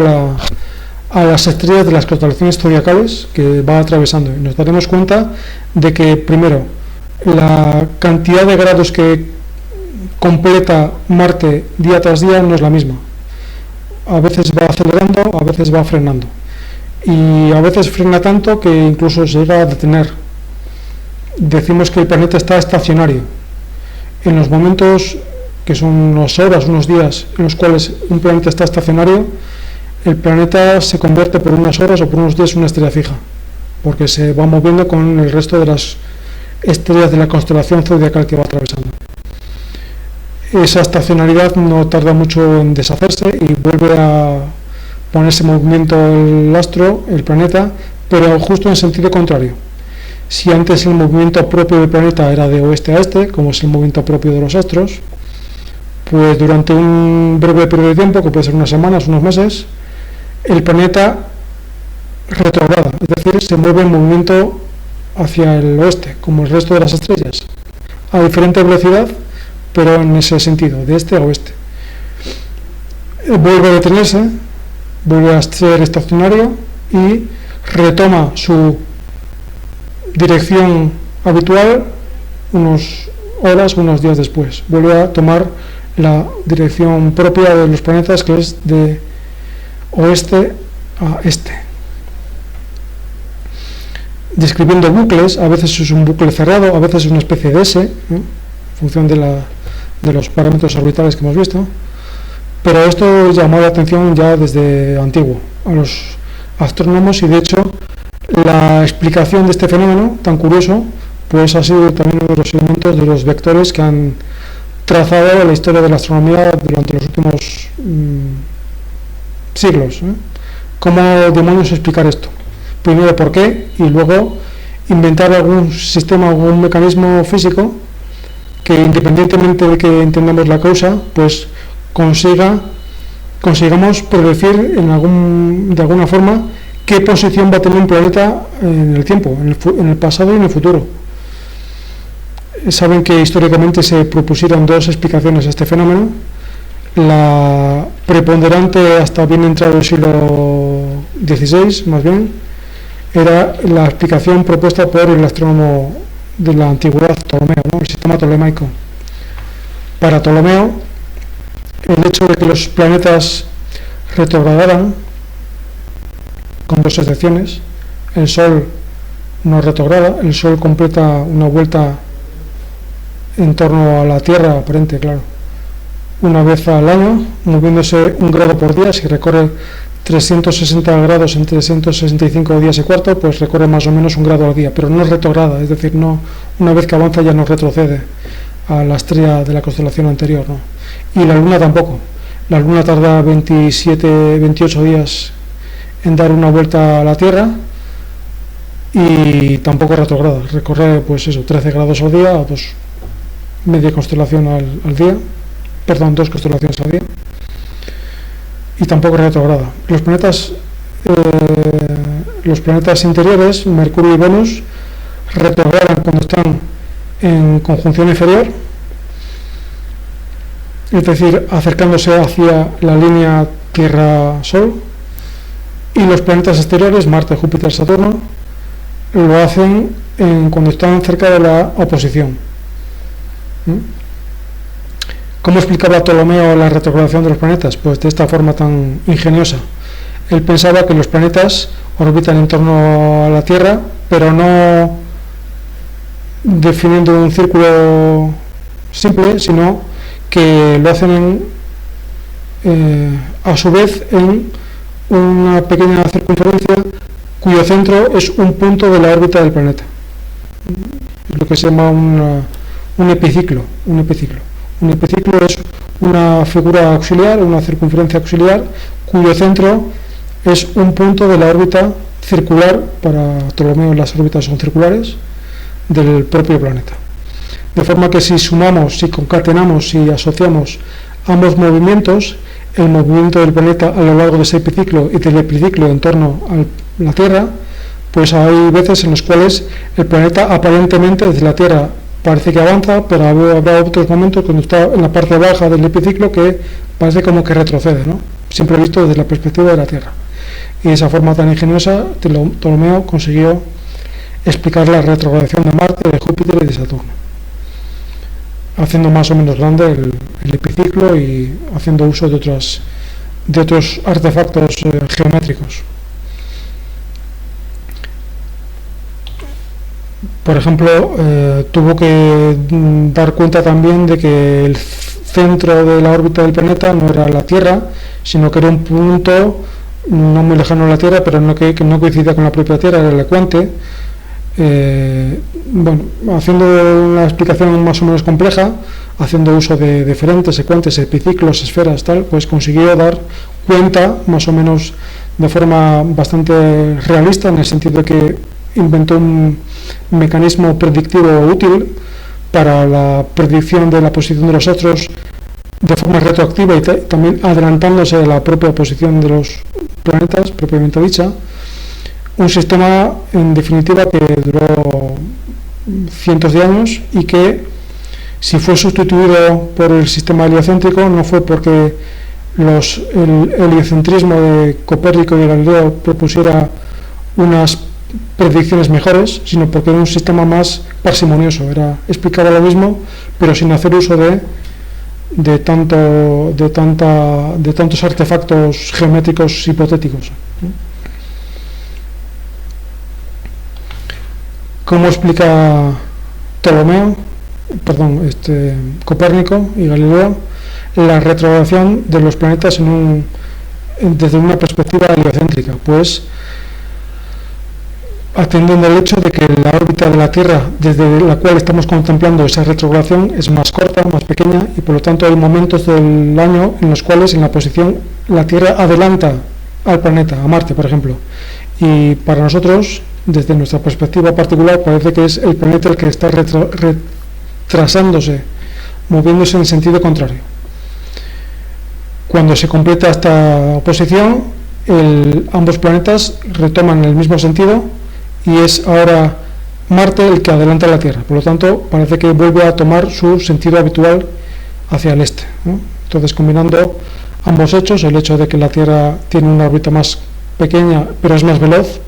a las estrellas de las constelaciones zodiacales que va atravesando, y nos daremos cuenta de que, primero, la cantidad de grados que completa Marte día tras día no es la misma. A veces va acelerando, a veces va frenando, y a veces frena tanto que incluso se llega a detener. Decimos que el planeta está estacionario. En los momentos que son unas horas, unos días en los cuales un planeta está estacionario, el planeta se convierte por unas horas o por unos días en una estrella fija, porque se va moviendo con el resto de las estrellas de la constelación zodiacal que va atravesando. Esa estacionalidad no tarda mucho en deshacerse y vuelve a ponerse en movimiento el astro, el planeta, pero justo en sentido contrario. Si antes el movimiento propio del planeta era de oeste a este, como es el movimiento propio de los astros, pues durante un breve periodo de tiempo, que puede ser unas semanas, unos meses, el planeta retrograda, es decir, se mueve en movimiento hacia el oeste, como el resto de las estrellas, a diferente velocidad, pero en ese sentido, de este a oeste. Vuelve a detenerse, vuelve a ser estacionario y retoma su dirección habitual unas horas, unos días después. Vuelve a tomar la dirección propia de los planetas, que es de oeste a este. Describiendo bucles, a veces es un bucle cerrado, a veces es una especie de S, en función de los parámetros orbitales que hemos visto, pero esto llamó la atención ya desde antiguo a los astrónomos, y de hecho la explicación de este fenómeno tan curioso pues ha sido también uno de los elementos de los vectores que han trazado la historia de la astronomía durante los últimos siglos. ¿Cómo demonios explicar esto? Primero, ¿por qué? Y luego inventar algún sistema, algún mecanismo físico que, independientemente de que entendamos la causa, pues consigamos predecir de alguna forma qué posición va a tener un planeta en el tiempo, en el pasado y en el futuro. Saben que históricamente se propusieron dos explicaciones a este fenómeno. La preponderante, hasta bien entrado el siglo XVI, más bien, era la explicación propuesta por el astrónomo de la antigüedad, Ptolomeo, ¿no?, el sistema tolemaico. Para Ptolomeo, el hecho de que los planetas retrogradaran, con dos excepciones, el Sol no retrograda, el Sol completa una vuelta en torno a la Tierra, aparente, claro, una vez al año, moviéndose 1 grado por día. Si recorre 360 grados en 365 días y cuarto, pues recorre más o menos 1 grado al día, pero no retrograda, es decir, no Una vez que avanza ya no retrocede a la estrella de la constelación anterior, ¿no? Y la Luna tampoco. La Luna tarda 28 días en dar una vuelta a la Tierra y tampoco retrograda. Recorre, pues eso, 13 grados al día, media constelación al día, perdón, 2 constelaciones al día, y tampoco retrograda. Los planetas interiores, Mercurio y Venus, retrogradan cuando están en conjunción inferior, es decir, acercándose hacia la línea Tierra-Sol, y los planetas exteriores, Marte, Júpiter, Saturno, lo hacen cuando están cerca de la oposición. ¿Cómo explicaba Ptolomeo la retrogradación de los planetas? Pues de esta forma tan ingeniosa. Él pensaba que los planetas orbitan en torno a la Tierra, pero no definiendo un círculo simple, sino que lo hacen a su vez en una pequeña circunferencia cuyo centro es un punto de la órbita del planeta. Es lo que se llama un epiciclo. Un epiciclo es una figura auxiliar, una circunferencia auxiliar, cuyo centro es un punto de la órbita circular, para Ptolomeo las órbitas son circulares, del propio planeta. De forma que si sumamos, si concatenamos, si asociamos ambos movimientos, el movimiento del planeta a lo largo de ese epiciclo y del epiciclo en torno a la Tierra, pues hay veces en las cuales el planeta aparentemente desde la Tierra parece que avanza, pero habrá otros momentos cuando está en la parte baja del epiciclo que parece como que retrocede, ¿no? Siempre visto desde la perspectiva de la Tierra. Y de esa forma tan ingeniosa, Ptolomeo consiguió explicar la retrogradación de Marte, de Júpiter y de Saturno, haciendo más o menos grande el epiciclo y haciendo uso de otros artefactos geométricos. Por ejemplo, tuvo que dar cuenta también de que el centro de la órbita del planeta no era la Tierra, sino que era un punto no muy lejano a la Tierra, pero que no coincidía con la propia Tierra, era el ecuante. Haciendo una explicación más o menos compleja, haciendo uso de diferentes ecuantes, epiciclos, esferas, tal, pues consiguió dar cuenta más o menos de forma bastante realista, en el sentido de que inventó un mecanismo predictivo útil para la predicción de la posición de los astros de forma retroactiva y también adelantándose a la propia posición de los planetas propiamente dicha. Un sistema, en definitiva, que duró cientos de años y que, si fue sustituido por el sistema heliocéntrico, no fue porque el heliocentrismo de Copérnico y Galileo propusiera unas predicciones mejores, sino porque era un sistema más parsimonioso, explicaba lo mismo, pero sin hacer uso de tantos artefactos geométricos hipotéticos. ¿Cómo explica Copérnico y Galileo la retrogradación de los planetas desde una perspectiva heliocéntrica? Pues atendiendo al hecho de que la órbita de la Tierra, desde la cual estamos contemplando esa retrogradación, es más corta, más pequeña, y por lo tanto hay momentos del año en los cuales en la posición la Tierra adelanta al planeta, a Marte, por ejemplo. Y para nosotros, desde nuestra perspectiva particular, parece que es el planeta el que está retrasándose, moviéndose en sentido contrario. Cuando se completa esta oposición, ambos planetas retoman el mismo sentido y es ahora Marte el que adelanta a la Tierra. Por lo tanto, parece que vuelve a tomar su sentido habitual hacia el este, ¿no? Entonces, combinando ambos hechos, el hecho de que la Tierra tiene una órbita más pequeña pero es más veloz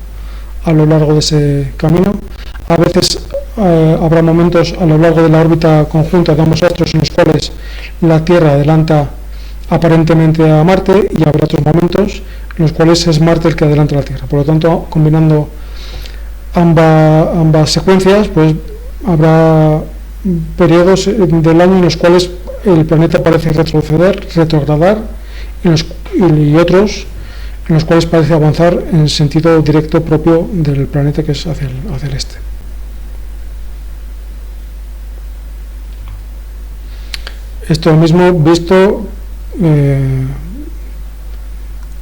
a lo largo de ese camino, a veces habrá momentos a lo largo de la órbita conjunta de ambos astros en los cuales la Tierra adelanta aparentemente a Marte, y habrá otros momentos en los cuales es Marte el que adelanta a la Tierra. Por lo tanto, combinando ambas secuencias, pues habrá periodos del año en los cuales el planeta parece retrogradar, y otros en los cuales parece avanzar en sentido directo propio del planeta, que es hacia el este. Esto mismo visto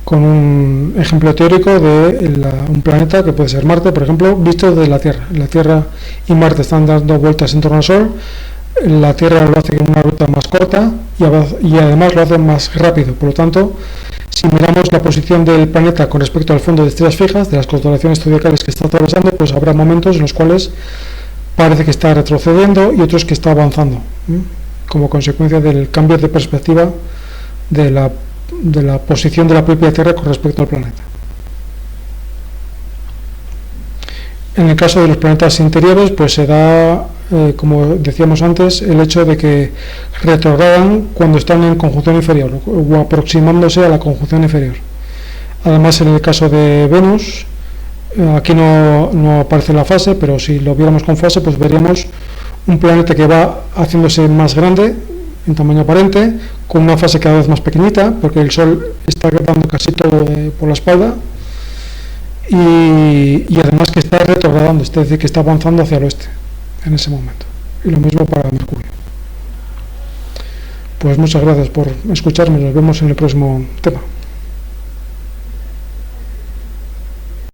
con un ejemplo teórico de un planeta que puede ser Marte, por ejemplo, visto desde la Tierra. La Tierra y Marte están dando vueltas en torno al Sol. La Tierra lo hace en una ruta más corta y además lo hace más rápido. Por lo tanto, si miramos la posición del planeta con respecto al fondo de estrellas fijas, de las constelaciones zodiacales que está atravesando, pues habrá momentos en los cuales parece que está retrocediendo y otros que está avanzando, como consecuencia del cambio de perspectiva de la posición de la propia Tierra con respecto al planeta. En el caso de los planetas interiores, pues se da, como decíamos antes, el hecho de que retrogradan cuando están en conjunción inferior o aproximándose a la conjunción inferior. Además, en el caso de Venus, aquí no aparece la fase, pero si lo viéramos con fase, pues veríamos un planeta que va haciéndose más grande en tamaño aparente, con una fase cada vez más pequeñita, porque el Sol está dando casi todo por la espalda, y además que está retrogradando, es decir, que está avanzando hacia el oeste en ese momento. Y lo mismo para Mercurio. Pues muchas gracias por escucharme, nos vemos en el próximo tema.